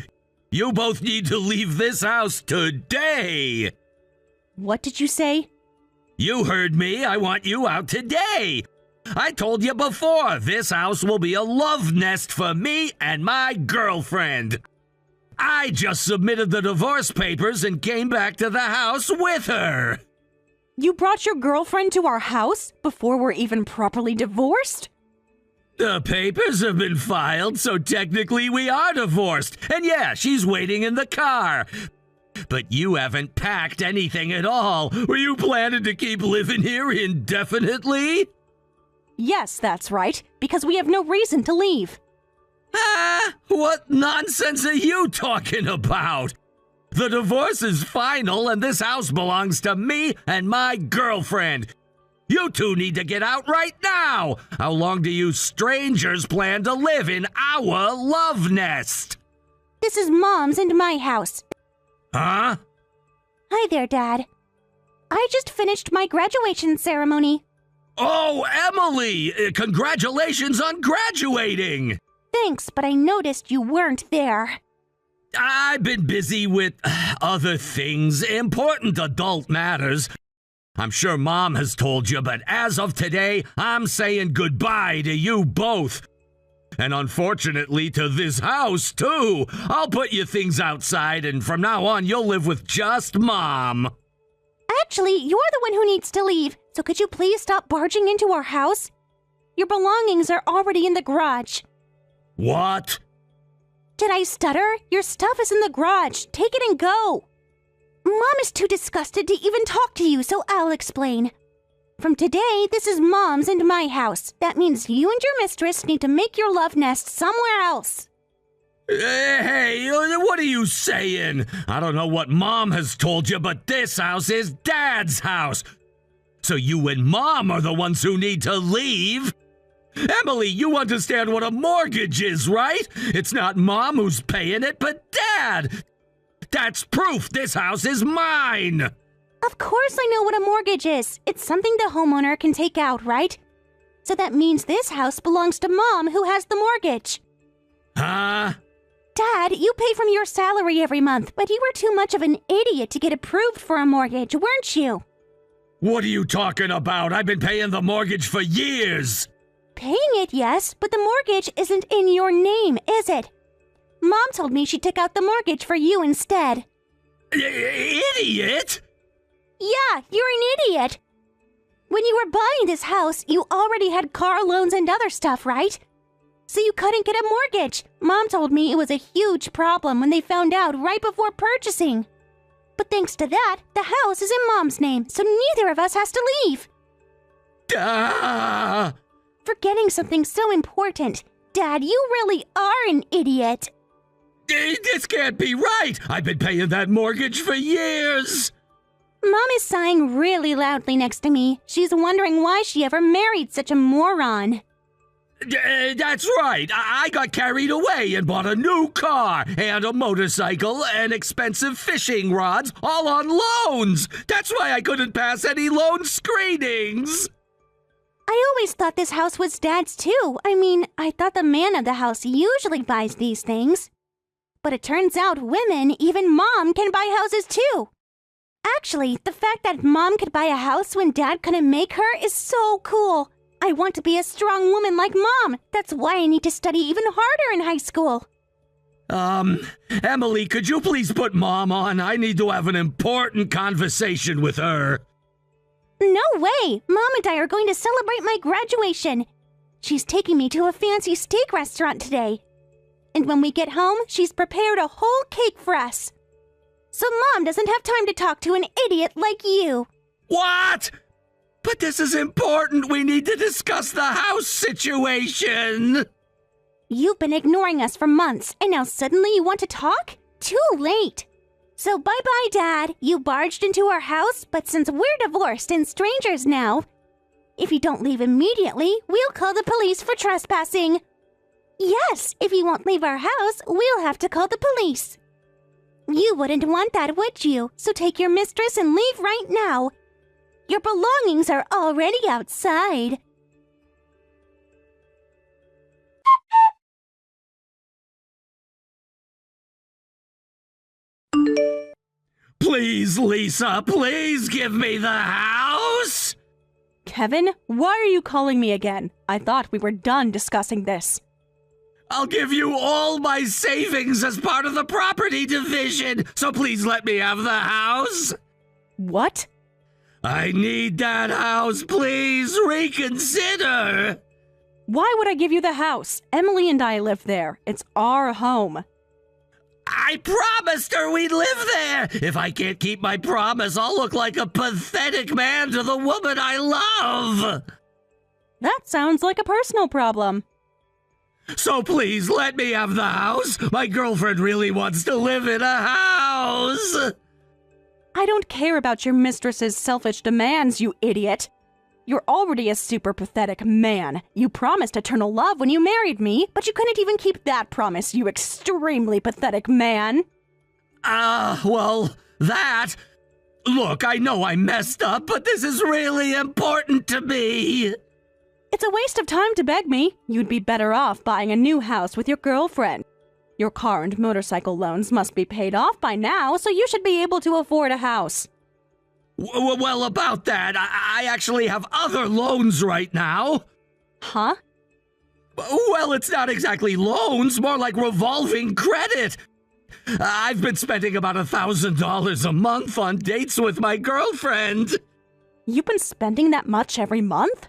You both need to leave this house today. What did you say? You heard me. I want you out today. I told you before, this house will be a love nest for me and my girlfriend. I just submitted the divorce papers and came back to the house with her. You brought your girlfriend to our house before we're even properly divorced? The papers have been filed, so technically we are divorced. And yeah, she's waiting in the car. But you haven't packed anything at all. Were you planning to keep living here indefinitely? Yes, that's right, because we have no reason to leave. Ah, what nonsense are you talking about? The divorce is final and this house belongs to me and my girlfriend. You two need to get out right now. How long do you strangers plan to live in our love nest? This is Mom's and my house. Huh? Hi there, Dad. I just finished my graduation ceremony. Oh, Emily! Congratulations on graduating! Thanks, but I noticed you weren't there. I've been busy with other things, important adult matters. I'm sure Mom has told you, but as of today, I'm saying goodbye to you both. And unfortunately to this house, too. I'll put your things outside, and from now on, you'll live with just Mom. Actually, you're the one who needs to leave, so could you please stop barging into our house? Your belongings are already in the garage. What? Did I stutter? Your stuff is in the garage. Take it and go. Mom is too disgusted to even talk to you, so I'll explain. From today, this is Mom's and my house. That means you and your mistress need to make your love nest somewhere else. Hey, what are you saying? I don't know what Mom has told you, but this house is Dad's house. So you and Mom are the ones who need to leave. Emily, you understand what a mortgage is, right? It's not Mom who's paying it, but Dad. That's proof this house is mine. Of course I know what a mortgage is. It's something the homeowner can take out, right? So that means this house belongs to Mom, who has the mortgage. Huh? Dad, you pay from your salary every month, but you were too much of an idiot to get approved for a mortgage, weren't you? What are you talking about? I've been paying the mortgage for years. Paying it, yes, but the mortgage isn't in your name, is it? Mom told me she took out the mortgage for you instead. Idiot? Yeah, you're an idiot. When you were buying this house, you already had car loans and other stuff, right? So you couldn't get a mortgage. Mom told me it was a huge problem when they found out right before purchasing. But thanks to that, the house is in Mom's name, so neither of us has to leave. Forgetting something so important. Dad, you really are an idiot. This can't be right. I've been paying that mortgage for years. Mom is sighing really loudly next to me. She's wondering why she ever married such a moron. That's right. I got carried away and bought a new car and a motorcycle and expensive fishing rods, all on loans. That's why I couldn't pass any loan screenings. I always thought this house was Dad's too. I mean, I thought the man of the house usually buys these things. But it turns out women, even Mom, can buy houses too. Actually, the fact that Mom could buy a house when Dad couldn't make her is so cool. I want to be a strong woman like Mom. That's why I need to study even harder in high school. Emily, could you please put Mom on? I need to have an important conversation with her. No way! Mom and I are going to celebrate my graduation. She's taking me to a fancy steak restaurant today. And when we get home, she's prepared a whole cake for us. So Mom doesn't have time to talk to an idiot like you. What? But this is important. We need to discuss the house situation. You've been ignoring us for months, and now suddenly you want to talk? Too late. So bye-bye, Dad. You barged into our house, but since we're divorced and strangers now, if you don't leave immediately, we'll call the police for trespassing. Yes, if you won't leave our house, we'll have to call the police. You wouldn't want that, would you? So take your mistress and leave right now. Your belongings are already outside. Please, Lisa, please give me the house. Kevin, why are you calling me again? I thought we were done discussing this. I'll give you all my savings as part of the property division, so please let me have the house. What? I need that house, please reconsider. Why would I give you the house? Emily and I live there. It's our home. I promised her we'd live there. If I can't keep my promise, I'll look like a pathetic man to the woman I love. That sounds like a personal problem. So please let me have the house. My girlfriend really wants to live in a house. I don't care about your mistress's selfish demands, you idiot. You're already a super pathetic man. You promised eternal love when you married me, but you couldn't even keep that promise, you extremely pathetic man. Well, that... Look, I know I messed up, but this is really important to me. It's a waste of time to beg me. You'd be better off buying a new house with your girlfriend. Your car and motorcycle loans must be paid off by now, so you should be able to afford a house. Well, about that, I actually have other loans right now. Huh? Well, it's not exactly loans, more like revolving credit. I've been spending about $1,000 a month on dates with my girlfriend. You've been spending that much every month?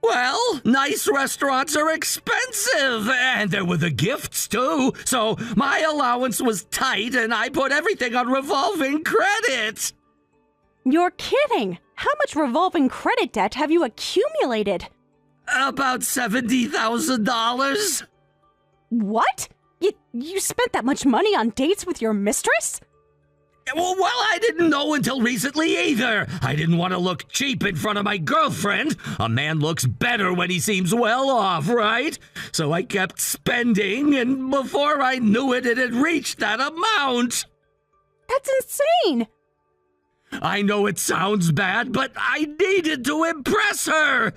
Well, nice restaurants are expensive, and there were the gifts, too. So my allowance was tight, and I put everything on revolving credit. You're kidding! How much revolving credit debt have you accumulated? About $70,000. What? You spent that much money on dates with your mistress? Well, I didn't know until recently either. I didn't want to look cheap in front of my girlfriend. A man looks better when he seems well off, right? So I kept spending, and before I knew it, it had reached that amount. That's insane! I know it sounds bad, but I needed to impress her.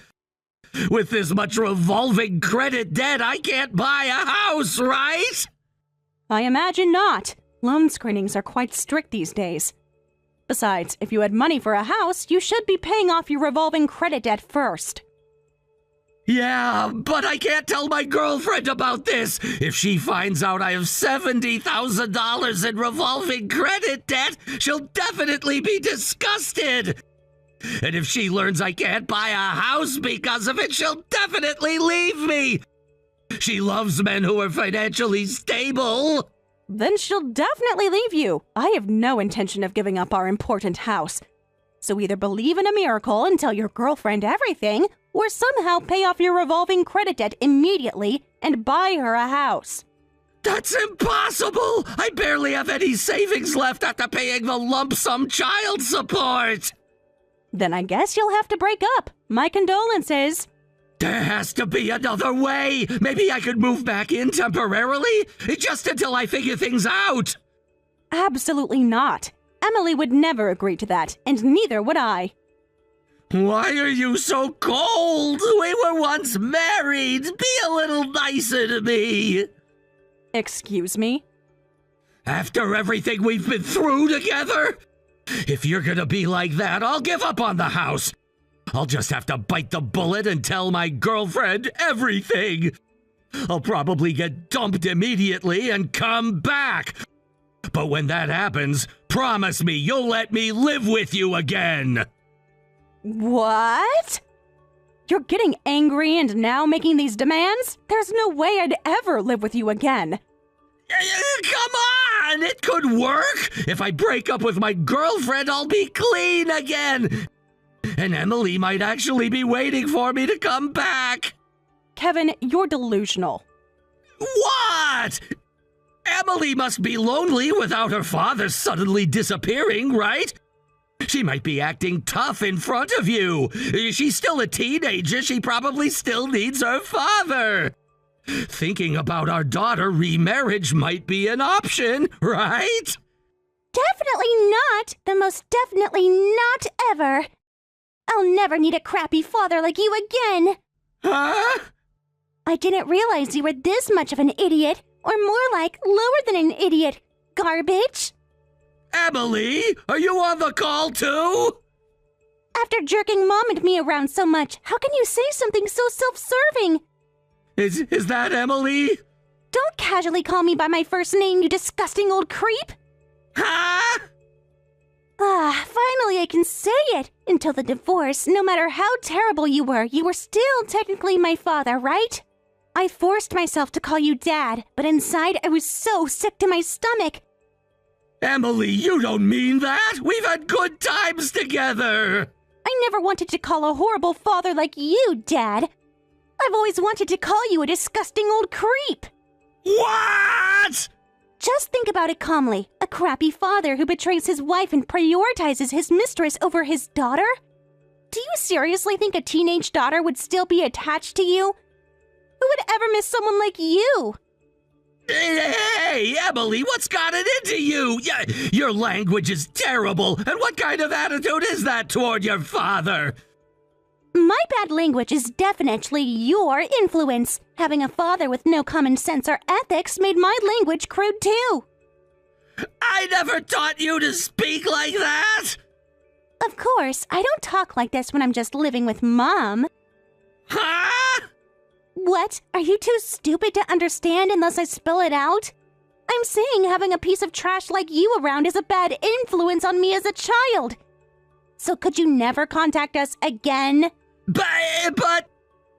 With this much revolving credit debt, I can't buy a house, right? I imagine not. Loan screenings are quite strict these days. Besides, if you had money for a house, you should be paying off your revolving credit debt first. Yeah, but I can't tell my girlfriend about this. If she finds out I have $70,000 in revolving credit debt, she'll definitely be disgusted. And if she learns I can't buy a house because of it, she'll definitely leave me. She loves men who are financially stable. Then she'll definitely leave you. I have no intention of giving up our important house. So either believe in a miracle and tell your girlfriend everything, or somehow pay off your revolving credit debt immediately and buy her a house. That's impossible! I barely have any savings left after paying the lump sum child support. Then I guess you'll have to break up. My condolences. There has to be another way. Maybe I could move back in temporarily, just until I figure things out. Absolutely not. Emily would never agree to that, and neither would I. Why are you so cold? We were once married. Be a little nicer to me. Excuse me? After everything we've been through together? If you're gonna be like that, I'll give up on the house. I'll just have to bite the bullet and tell my girlfriend everything. I'll probably get dumped immediately and come back. But when that happens, promise me you'll let me live with you again. What? You're getting angry and now making these demands? There's no way I'd ever live with you again. Come on! It could work! If I break up with my girlfriend, I'll be clean again! And Emily might actually be waiting for me to come back! Kevin, you're delusional. What? Emily must be lonely without her father suddenly disappearing, right? She might be acting tough in front of you. She's still a teenager. She probably still needs her father. Thinking about our daughter remarriage might be an option, right? Definitely not. The most definitely not ever. I'll never need a crappy father like you again. Huh? I didn't realize you were this much of an idiot, or more like lower than an idiot. Garbage. Emily, are you on the call too? After jerking Mom and me around so much, how can you say something so self-serving? Is that Emily? Don't casually call me by my first name, you disgusting old creep. Huh? Finally I can say it. Until the divorce, no matter how terrible you were still technically my father, right? I forced myself to call you Dad, but inside I was so sick to my stomach. Emily, you don't mean that! We've had good times together! I never wanted to call a horrible father like you, Dad. I've always wanted to call you a disgusting old creep. What? Just think about it calmly. A crappy father who betrays his wife and prioritizes his mistress over his daughter? Do you seriously think a teenage daughter would still be attached to you? Who would ever miss someone like you? Hey, Emily, what's gotten into you? Your language is terrible, and what kind of attitude is that toward your father? My bad language is definitely your influence. Having a father with no common sense or ethics made my language crude too. I never taught you to speak like that! Of course, I don't talk like this when I'm just living with Mom. Huh? What? Are you too stupid to understand unless I spell it out? I'm saying having a piece of trash like you around is a bad influence on me as a child. So could you never contact us again? But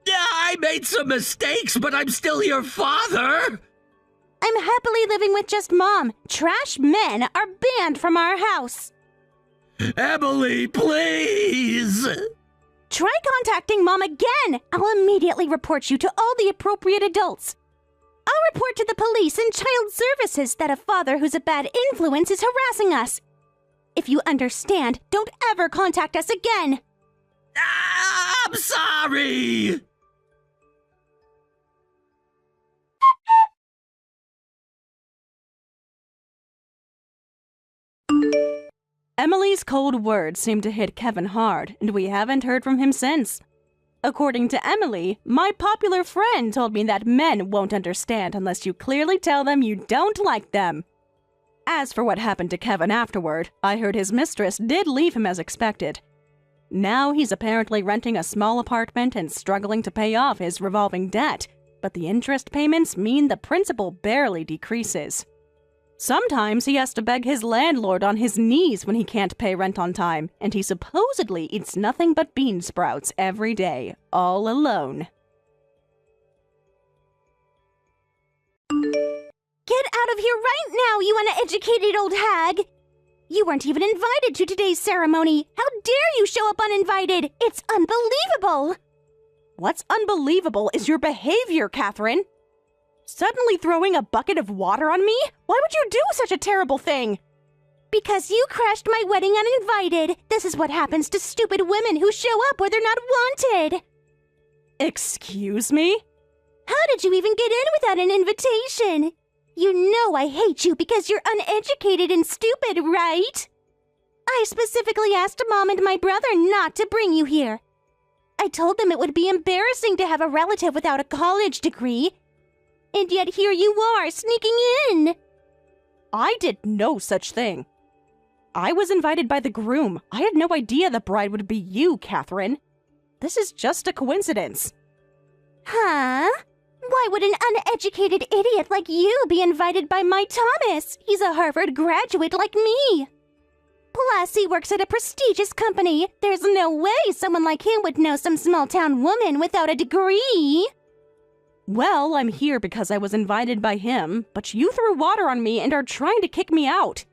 I made some mistakes, but I'm still your father. I'm happily living with just Mom. Trash men are banned from our house. Emily, please. Try contacting Mom again. I'll immediately report you to all the appropriate adults. I'll report to the police and child services that a father who's a bad influence is harassing us. If you understand, don't ever contact us again! I'm sorry! Emily's cold words seemed to hit Kevin hard, and we haven't heard from him since. According to Emily, my popular friend told me that men won't understand unless you clearly tell them you don't like them. As for what happened to Kevin afterward, I heard his mistress did leave him as expected. Now he's apparently renting a small apartment and struggling to pay off his revolving debt, but the interest payments mean the principal barely decreases. Sometimes he has to beg his landlord on his knees when he can't pay rent on time, and he supposedly eats nothing but bean sprouts every day, all alone. Get out of here right now, you uneducated old hag! You weren't even invited to today's ceremony! How dare you show up uninvited! It's unbelievable! What's unbelievable is your behavior, Catherine! Suddenly throwing a bucket of water on me? Why would you do such a terrible thing? Because you crashed my wedding uninvited! This is what happens to stupid women who show up where they're not wanted! Excuse me? How did you even get in without an invitation? You know I hate you because you're uneducated and stupid, right? I specifically asked Mom and my brother not to bring you here. I told them it would be embarrassing to have a relative without a college degree. And yet here you are, sneaking in. I did no such thing. I was invited by the groom. I had no idea the bride would be you, Catherine. This is just a coincidence. Huh? Why would an uneducated idiot like you be invited by my Thomas? He's a Harvard graduate like me. Plus, he works at a prestigious company. There's no way someone like him would know some small-town woman without a degree. Well, I'm here because I was invited by him, but you threw water on me and are trying to kick me out.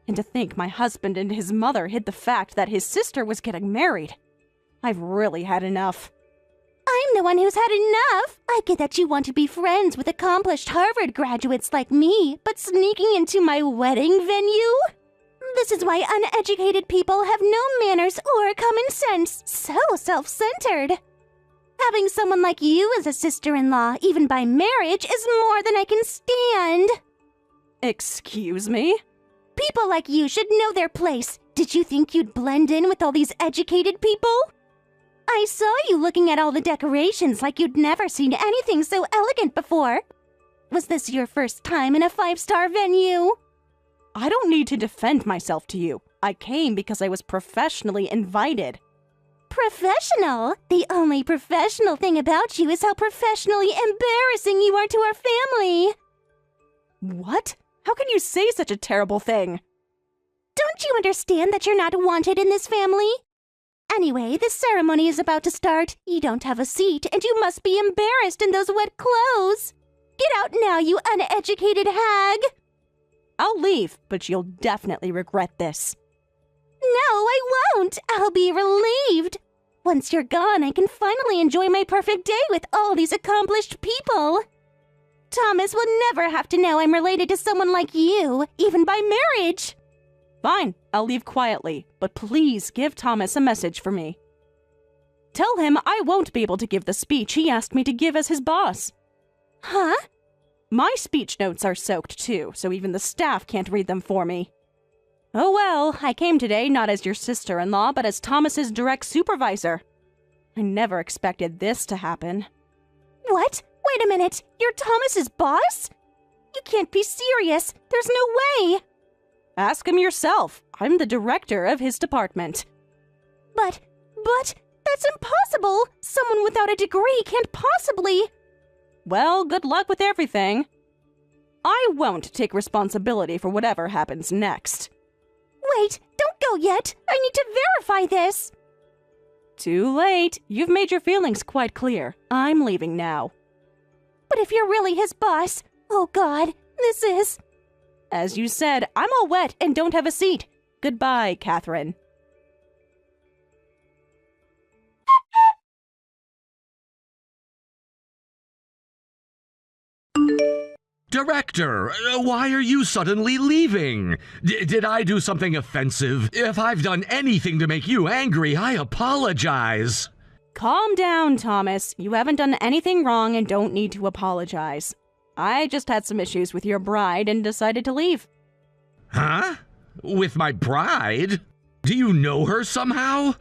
And to think my husband and his mother hid the fact that his sister was getting married. I've really had enough. I'm the one who's had enough. I get that you want to be friends with accomplished Harvard graduates like me, but sneaking into my wedding venue? This is why uneducated people have no manners or common sense. So self-centered. Having someone like you as a sister-in-law, even by marriage, is more than I can stand. Excuse me? People like you should know their place. Did you think you'd blend in with all these educated people? I saw you looking at all the decorations like you'd never seen anything so elegant before. Was this your first time in a 5-star venue? I don't need to defend myself to you. I came because I was professionally invited. Professional? The only professional thing about you is how professionally embarrassing you are to our family. What? How can you say such a terrible thing? Don't you understand that you're not wanted in this family? Anyway, the ceremony is about to start. You don't have a seat, and you must be embarrassed in those wet clothes. Get out now, you uneducated hag! I'll leave, but you'll definitely regret this. No, I won't! I'll be relieved! Once you're gone, I can finally enjoy my perfect day with all these accomplished people. Thomas will never have to know I'm related to someone like you, even by marriage. Fine, I'll leave quietly, but please give Thomas a message for me. Tell him I won't be able to give the speech he asked me to give as his boss. Huh? My speech notes are soaked too, so even the staff can't read them for me. Oh well, I came today not as your sister-in-law, but as Thomas's direct supervisor. I never expected this to happen. What? Wait a minute, you're Thomas's boss? You can't be serious. There's no way. Ask him yourself. I'm the director of his department. But, that's impossible. Someone without a degree can't possibly. Well, good luck with everything. I won't take responsibility for whatever happens next. Wait, don't go yet. I need to verify this. Too late. You've made your feelings quite clear. I'm leaving now. But if you're really his boss, oh God, this is... As you said, I'm all wet and don't have a seat. Goodbye, Catherine. Director, why are you suddenly leaving? Did I do something offensive? If I've done anything to make you angry, I apologize. Calm down, Thomas. You haven't done anything wrong and don't need to apologize. I just had some issues with your bride and decided to leave. Huh? With my bride? Do you know her somehow?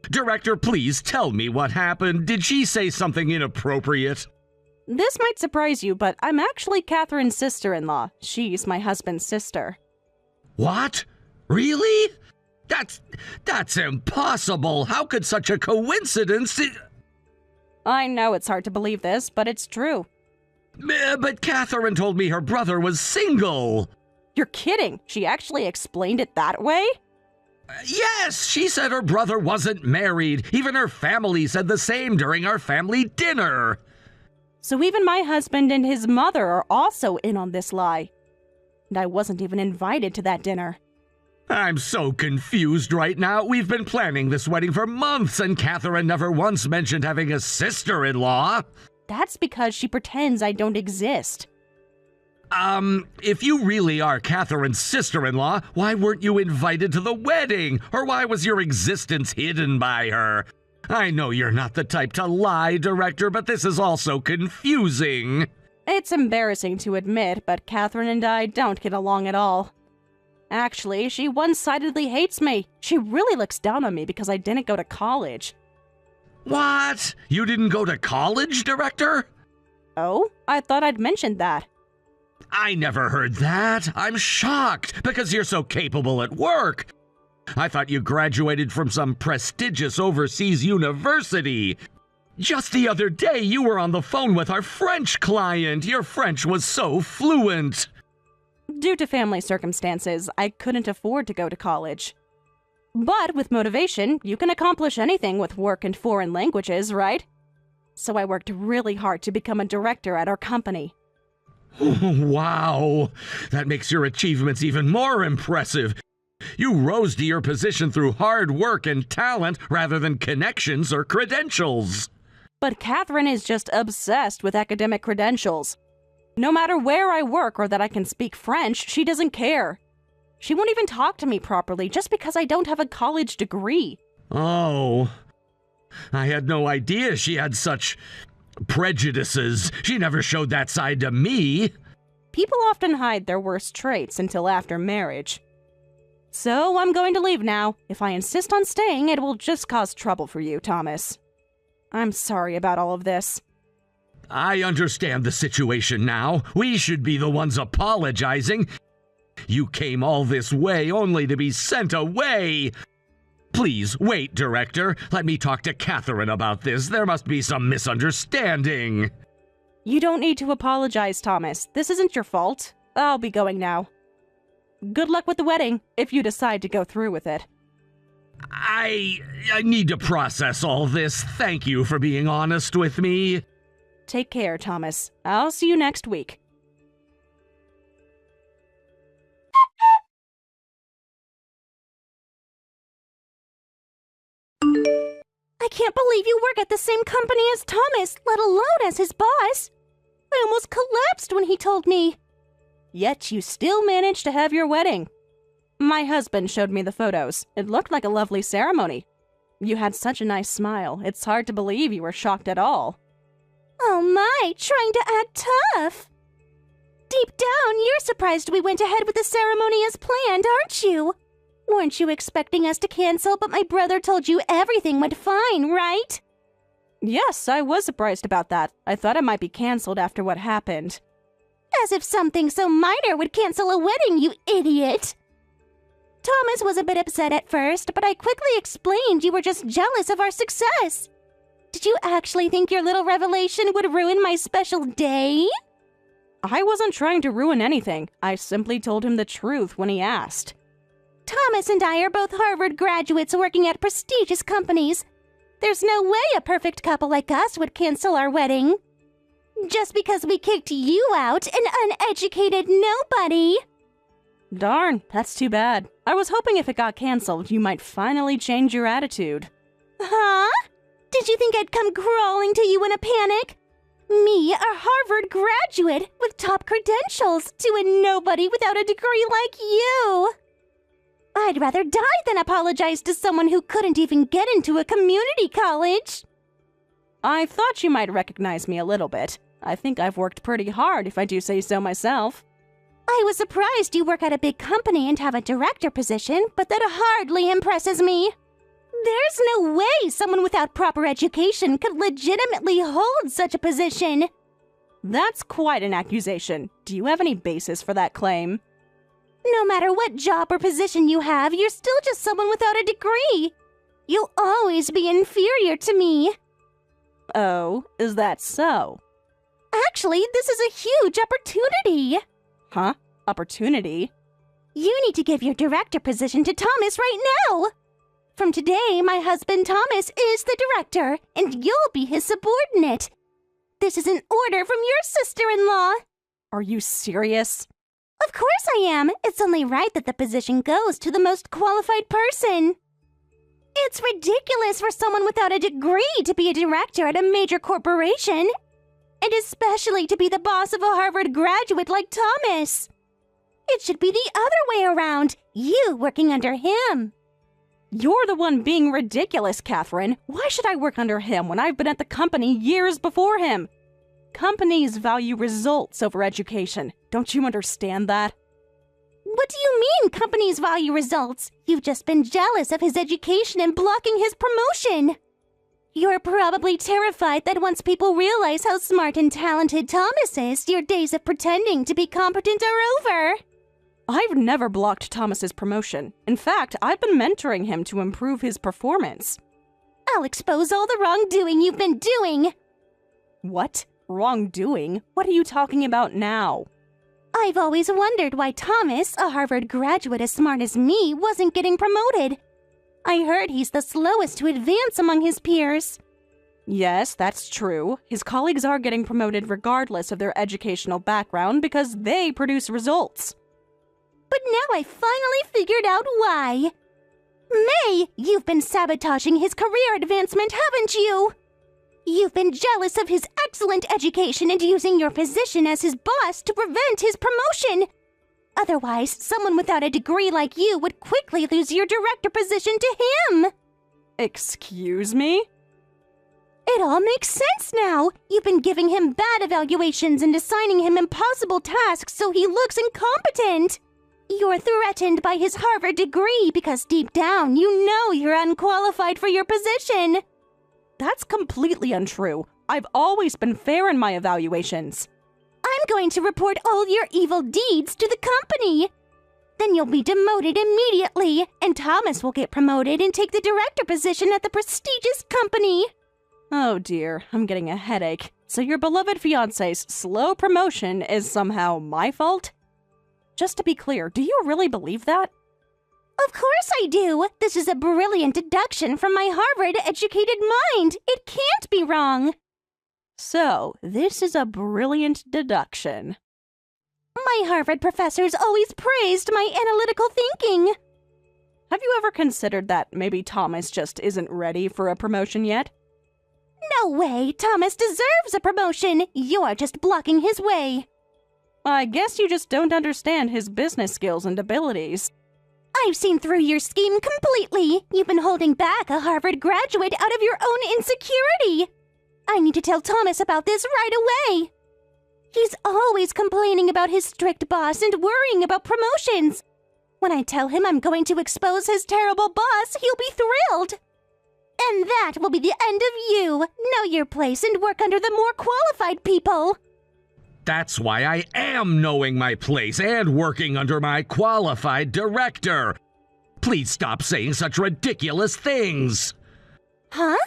Director, please tell me what happened. Did she say something inappropriate? This might surprise you, but I'm actually Catherine's sister-in-law. She's my husband's sister. What? Really? That's impossible. How could such a coincidence? I know it's hard to believe this, but it's true. But Catherine told me her brother was single. You're kidding. She actually explained it that way? Yes, she said her brother wasn't married. Even her family said the same during our family dinner. So even my husband and his mother are also in on this lie. And I wasn't even invited to that dinner. I'm so confused right now. We've been planning this wedding for months, and Catherine never once mentioned having a sister-in-law. That's because she pretends I don't exist. If you really are Catherine's sister-in-law, why weren't you invited to the wedding? Or why was your existence hidden by her? I know you're not the type to lie, Director, but this is also confusing. It's embarrassing to admit, but Catherine and I don't get along at all. Actually, she one-sidedly hates me. She really looks down on me because I didn't go to college. What? You didn't go to college, Director? Oh? I thought I'd mentioned that. I never heard that. I'm shocked because you're so capable at work. I thought you graduated from some prestigious overseas university. Just the other day, you were on the phone with our French client. Your French was so fluent. Due to family circumstances, I couldn't afford to go to college. But with motivation, you can accomplish anything with work in foreign languages, right? So I worked really hard to become a director at our company. Wow, that makes your achievements even more impressive. You rose to your position through hard work and talent rather than connections or credentials. But Catherine is just obsessed with academic credentials. No matter where I work or that I can speak French, she doesn't care. She won't even talk to me properly just because I don't have a college degree. Oh, I had no idea she had such prejudices. She never showed that side to me. People often hide their worst traits until after marriage. So I'm going to leave now. If I insist on staying, it will just cause trouble for you, Thomas. I'm sorry about all of this. I understand the situation now. We should be the ones apologizing. You came all this way only to be sent away. Please, wait, Director. Let me talk to Catherine about this. There must be some misunderstanding. You don't need to apologize, Thomas. This isn't your fault. I'll be going now. Good luck with the wedding, if you decide to go through with it. I need to process all this. Thank you for being honest with me. Take care, Thomas. I'll see you next week. I can't believe you work at the same company as Thomas, let alone as his boss. I almost collapsed when he told me. Yet you still managed to have your wedding. My husband showed me the photos. It looked like a lovely ceremony. You had such a nice smile. It's hard to believe you were shocked at all. Oh my, trying to act tough. Deep down, you're surprised we went ahead with the ceremony as planned, aren't you? Weren't you expecting us to cancel, but my brother told you everything went fine, right? Yes, I was surprised about that. I thought it might be canceled after what happened. As if something so minor would cancel a wedding, you idiot! Thomas was a bit upset at first, but I quickly explained you were just jealous of our success. Did you actually think your little revelation would ruin my special day? I wasn't trying to ruin anything. I simply told him the truth when he asked. Thomas and I are both Harvard graduates working at prestigious companies. There's no way a perfect couple like us would cancel our wedding. Just because we kicked you out, an uneducated nobody. Darn, that's too bad. I was hoping if it got canceled, you might finally change your attitude. Huh? Did you think I'd come crawling to you in a panic? Me, a Harvard graduate with top credentials, to a nobody without a degree like you. I'd rather die than apologize to someone who couldn't even get into a community college. I thought you might recognize me a little bit. I think I've worked pretty hard, if I do say so myself. I was surprised you work at a big company and have a director position, but that hardly impresses me. There's no way someone without proper education could legitimately hold such a position. That's quite an accusation. Do you have any basis for that claim? No matter what job or position you have, you're still just someone without a degree. You'll always be inferior to me. Oh, is that so? Actually, this is a huge opportunity. Huh? Opportunity? You need to give your director position to Thomas right now. From today, my husband Thomas is the director, and you'll be his subordinate. This is an order from your sister-in-law. Are you serious? Of course I am. It's only right that the position goes to the most qualified person. It's ridiculous for someone without a degree to be a director at a major corporation, and especially to be the boss of a Harvard graduate like Thomas. It should be the other way around, you working under him. You're the one being ridiculous, Catherine. Why should I work under him when I've been at the company years before him? Companies value results over education. Don't you understand that? What do you mean companies value results? You've just been jealous of his education and blocking his promotion. You're probably terrified that once people realize how smart and talented Thomas is, your days of pretending to be competent are over. I've never blocked Thomas's promotion. In fact, I've been mentoring him to improve his performance. I'll expose all the wrongdoing you've been doing. What? Wrongdoing? What are you talking about now? I've always wondered why Thomas, a Harvard graduate as smart as me, wasn't getting promoted. I heard he's the slowest to advance among his peers. Yes, that's true. His colleagues are getting promoted regardless of their educational background because they produce results. But now I finally figured out why. May, you've been sabotaging his career advancement, haven't you? You've been jealous of his excellent education and using your position as his boss to prevent his promotion. Otherwise, someone without a degree like you would quickly lose your director position to him. Excuse me? It all makes sense now. You've been giving him bad evaluations and assigning him impossible tasks so he looks incompetent. You're threatened by his Harvard degree because deep down you know you're unqualified for your position. That's completely untrue. I've always been fair in my evaluations. I'm going to report all your evil deeds to the company. Then you'll be demoted immediately, and Thomas will get promoted and take the director position at the prestigious company. Oh dear, I'm getting a headache. So your beloved fiancé's slow promotion is somehow my fault? Just to be clear, do you really believe that? Of course I do. This is a brilliant deduction from my Harvard-educated mind. It can't be wrong. So, this is a brilliant deduction. My Harvard professors always praised my analytical thinking. Have you ever considered that maybe Thomas just isn't ready for a promotion yet? No way. Thomas deserves a promotion. You're just blocking his way. I guess you just don't understand his business skills and abilities. I've seen through your scheme completely. You've been holding back a Harvard graduate out of your own insecurity. I need to tell Thomas about this right away. He's always complaining about his strict boss and worrying about promotions. When I tell him I'm going to expose his terrible boss, he'll be thrilled. And that will be the end of you. Know your place and work under the more qualified people. That's why I am knowing my place and working under my qualified director. Please stop saying such ridiculous things. Huh?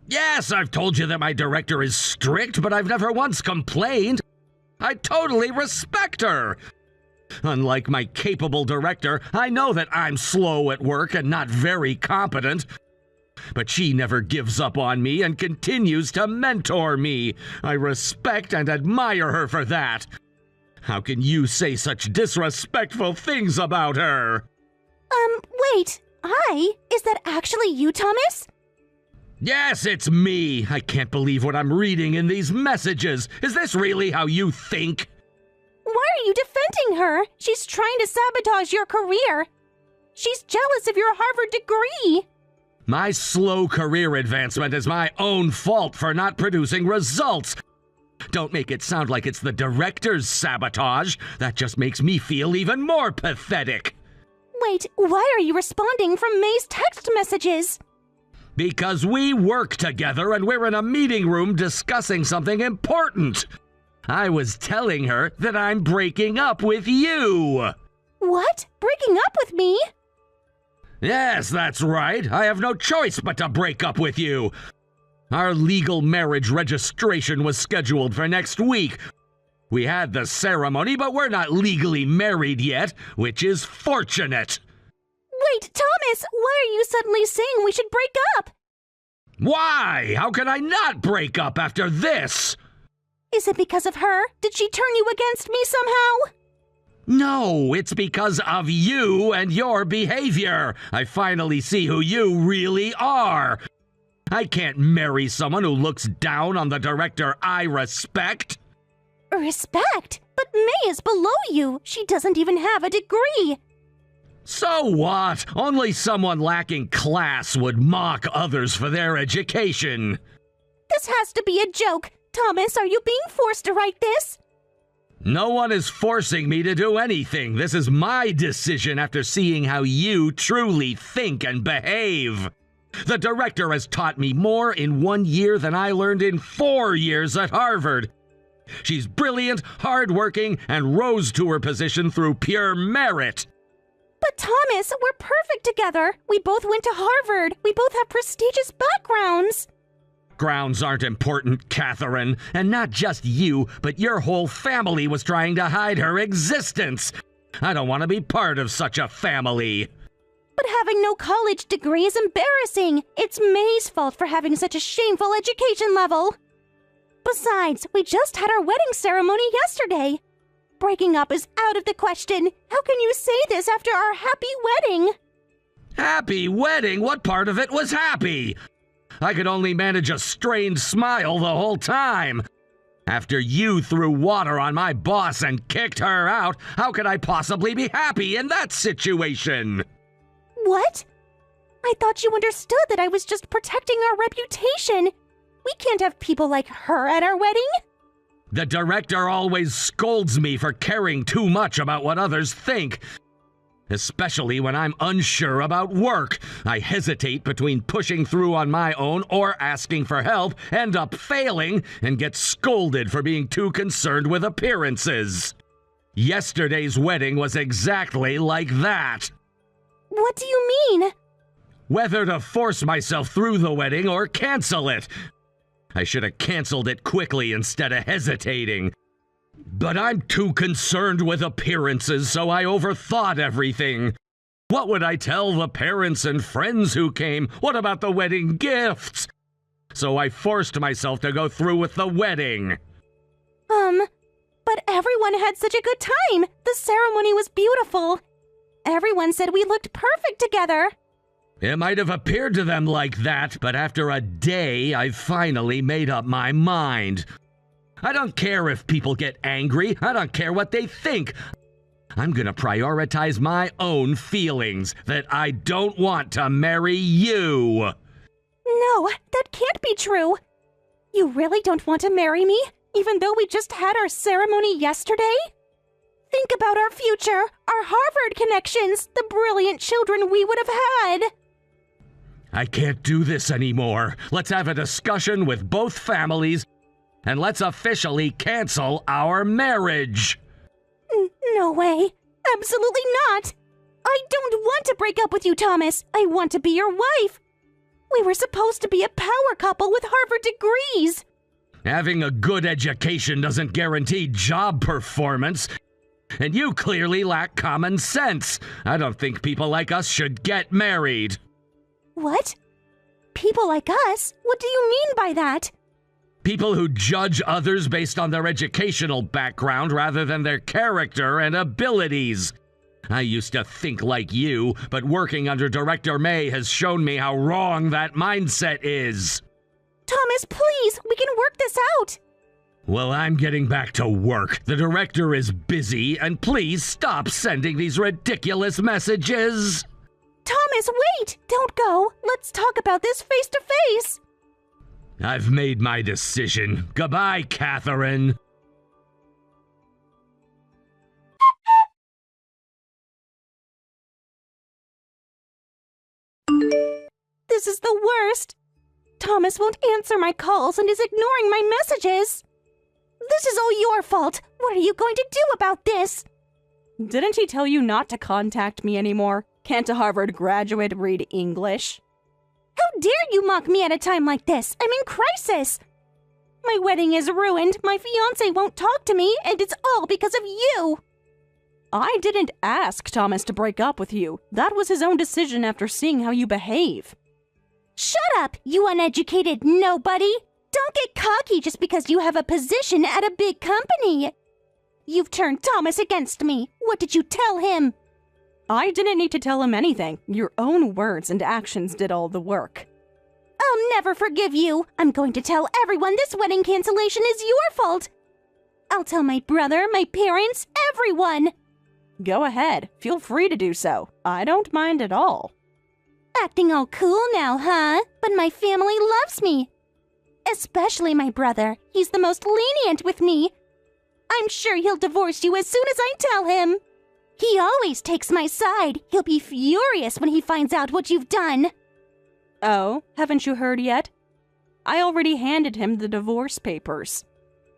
Yes, I've told you that my director is strict, but I've never once complained. I totally respect her. Unlike my capable director, I know that I'm slow at work and not very competent. But she never gives up on me and continues to mentor me. I respect and admire her for that. How can you say such disrespectful things about her? Wait. Is that actually you, Thomas? Yes, it's me. I can't believe what I'm reading in these messages. Is this really how you think? Why are you defending her? She's trying to sabotage your career. She's jealous of your Harvard degree. My slow career advancement is my own fault for not producing results. Don't make it sound like it's the director's sabotage. That just makes me feel even more pathetic. Wait, why are you responding from May's text messages? Because we work together and we're in a meeting room discussing something important. I was telling her that I'm breaking up with you. What? Breaking up with me? Yes, that's right. I have no choice but to break up with you. Our legal marriage registration was scheduled for next week. We had the ceremony, but we're not legally married yet, which is fortunate. Wait, Thomas, why are you suddenly saying we should break up? Why? How can I not break up after this? Is it because of her? Did she turn you against me somehow? No, it's because of you and your behavior. I finally see who you really are. I can't marry someone who looks down on the director I respect. Respect? But May is below you. She doesn't even have a degree. So what? Only someone lacking class would mock others for their education. This has to be a joke. Thomas, are you being forced to write this? No one is forcing me to do anything. This is my decision after seeing how you truly think and behave. The director has taught me more in 1 year than I learned in 4 years at Harvard. She's brilliant, hardworking, and rose to her position through pure merit. But Thomas, we're perfect together. We both went to Harvard. We both have prestigious backgrounds. Grounds aren't important, Catherine. And not just you, but your whole family was trying to hide her existence. I don't want to be part of such a family. But having no college degree is embarrassing. It's May's fault for having such a shameful education level. Besides, we just had our wedding ceremony yesterday. Breaking up is out of the question. How can you say this after our happy wedding? Happy wedding? What part of it was happy? I could only manage a strained smile the whole time. After you threw water on my boss and kicked her out, how could I possibly be happy in that situation? What? I thought you understood that I was just protecting our reputation. We can't have people like her at our wedding. The director always scolds me for caring too much about what others think. Especially when I'm unsure about work. I hesitate between pushing through on my own or asking for help, end up failing, and get scolded for being too concerned with appearances. Yesterday's wedding was exactly like that. What do you mean? Whether to force myself through the wedding or cancel it. I should have canceled it quickly instead of hesitating. But I'm too concerned with appearances, so I overthought everything. What would I tell the parents and friends who came? What about the wedding gifts? So I forced myself to go through with the wedding. But everyone had such a good time. The ceremony was beautiful. Everyone said we looked perfect together. It might have appeared to them like that, but after a day, I finally made up my mind. I don't care if people get angry. I don't care what they think. I'm gonna prioritize my own feelings, that I don't want to marry you. No, that can't be true. You really don't want to marry me, even though we just had our ceremony yesterday? Think about our future, our Harvard connections, the brilliant children we would have had. I can't do this anymore. Let's have a discussion with both families, and let's officially cancel our marriage. No way. Absolutely not. I don't want to break up with you, Thomas. I want to be your wife. We were supposed to be a power couple with Harvard degrees. Having a good education doesn't guarantee job performance. And you clearly lack common sense. I don't think people like us should get married. What? People like us? What do you mean by that? People who judge others based on their educational background rather than their character and abilities. I used to think like you, but working under Director May has shown me how wrong that mindset is. Thomas, please, we can work this out. Well, I'm getting back to work. The director is busy, and please stop sending these ridiculous messages. Thomas, wait! Don't go. Let's talk about this face to face. I've made my decision. Goodbye, Catherine. This is the worst. Thomas won't answer my calls and is ignoring my messages. This is all your fault. What are you going to do about this? Didn't he tell you not to contact me anymore? Can't a Harvard graduate read English? How dare you mock me at a time like this? I'm in crisis. My wedding is ruined, my fiancé won't talk to me, and it's all because of you. I didn't ask Thomas to break up with you. That was his own decision after seeing how you behave. Shut up, you uneducated nobody! Don't get cocky just because you have a position at a big company. You've turned Thomas against me. What did you tell him? I didn't need to tell him anything. Your own words and actions did all the work. I'll never forgive you. I'm going to tell everyone this wedding cancellation is your fault. I'll tell my brother, my parents, everyone. Go ahead. Feel free to do so. I don't mind at all. Acting all cool now, huh? But my family loves me. Especially my brother. He's the most lenient with me. I'm sure he'll divorce you as soon as I tell him. He always takes my side. He'll be furious when he finds out what you've done. Oh, haven't you heard yet? I already handed him the divorce papers.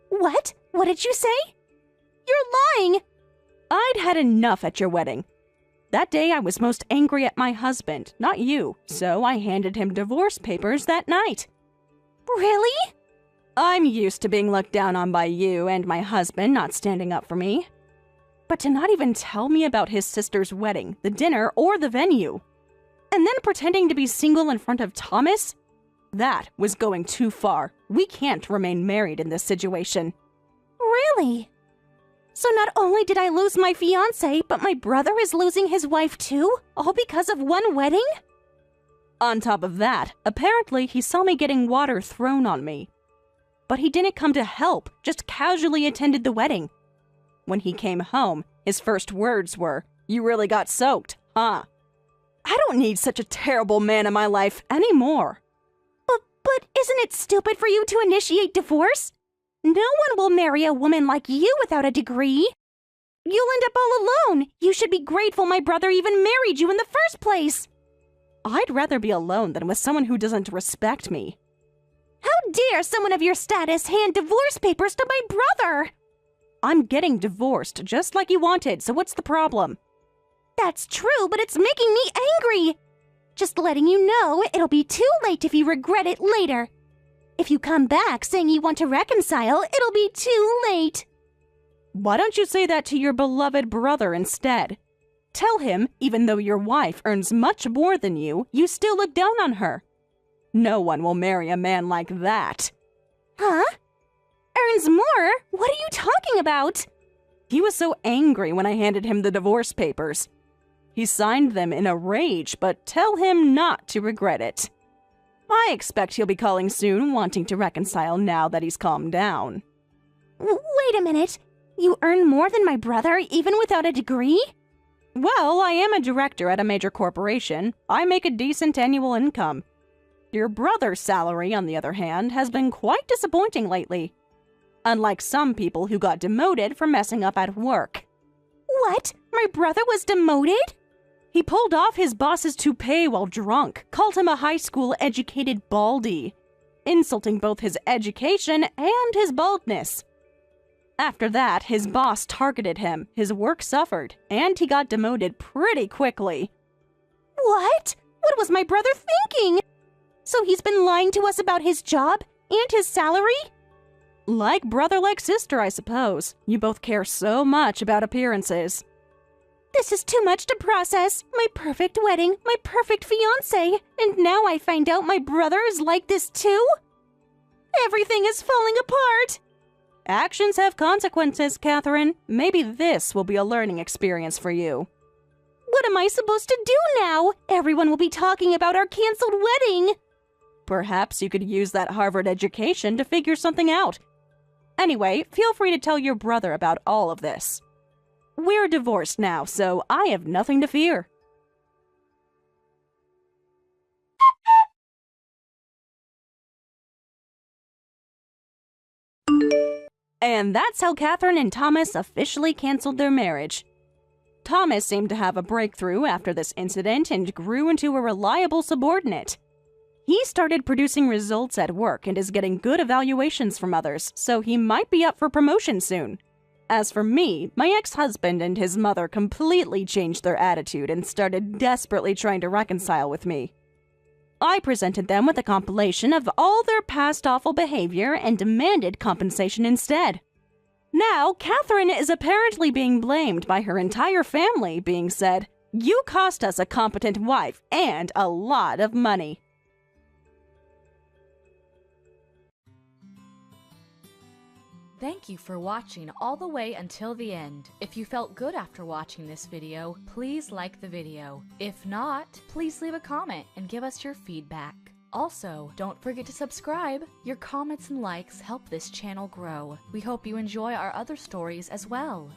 What? What did you say? You're lying. I'd had enough at your wedding. That day I was most angry at my husband, not you, so I handed him divorce papers that night. Really? I'm used to being looked down on by you and my husband not standing up for me. But to not even tell me about his sister's wedding, the dinner, or the venue, and then pretending to be single in front of Thomas? That was going too far. We can't remain married in this situation. Really? So not only did I lose my fiancé, but my brother is losing his wife too? All because of one wedding? On top of that, apparently he saw me getting water thrown on me. But he didn't come to help, just casually attended the wedding. When he came home, his first words were, "You really got soaked, huh?" I don't need such a terrible man in my life anymore. But isn't it stupid for you to initiate divorce? No one will marry a woman like you without a degree. You'll end up all alone. You should be grateful my brother even married you in the first place. I'd rather be alone than with someone who doesn't respect me. How dare someone of your status hand divorce papers to my brother? I'm getting divorced just like you wanted, so what's the problem? That's true, but it's making me angry. Just letting you know, it'll be too late if you regret it later. If you come back saying you want to reconcile, it'll be too late. Why don't you say that to your beloved brother instead? Tell him, even though your wife earns much more than you, you still look down on her. No one will marry a man like that. Huh? Earns more? What are you talking about? He was so angry when I handed him the divorce papers. He signed them in a rage, but tell him not to regret it. I expect he'll be calling soon, wanting to reconcile now that he's calmed down. Wait a minute. You earn more than my brother, even without a degree? Well, I am a director at a major corporation. I make a decent annual income. Your brother's salary, on the other hand, has been quite disappointing lately. Unlike some people who got demoted for messing up at work. What? My brother was demoted? He pulled off his boss's toupee while drunk, called him a high school-educated baldy, insulting both his education and his baldness. After that, his boss targeted him, his work suffered, and he got demoted pretty quickly. What? What was my brother thinking? So he's been lying to us about his job and his salary? Like brother, like sister, I suppose. You both care so much about appearances. This is too much to process. My perfect wedding, my perfect fiancé, and now I find out my brother is like this too? Everything is falling apart. Actions have consequences, Catherine. Maybe this will be a learning experience for you. What am I supposed to do now? Everyone will be talking about our canceled wedding. Perhaps you could use that Harvard education to figure something out. Anyway, feel free to tell your brother about all of this. We're divorced now, so I have nothing to fear. And that's how Catherine and Thomas officially canceled their marriage. Thomas seemed to have a breakthrough after this incident and grew into a reliable subordinate. He started producing results at work and is getting good evaluations from others, so he might be up for promotion soon. As for me, my ex-husband and his mother completely changed their attitude and started desperately trying to reconcile with me. I presented them with a compilation of all their past awful behavior and demanded compensation instead. Now, Catherine is apparently being blamed by her entire family, being said, "You cost us a competent wife and a lot of money." Thank you for watching all the way until the end. If you felt good after watching this video, please like the video. If not, please leave a comment and give us your feedback. Also, don't forget to subscribe. Your comments and likes help this channel grow. We hope you enjoy our other stories as well.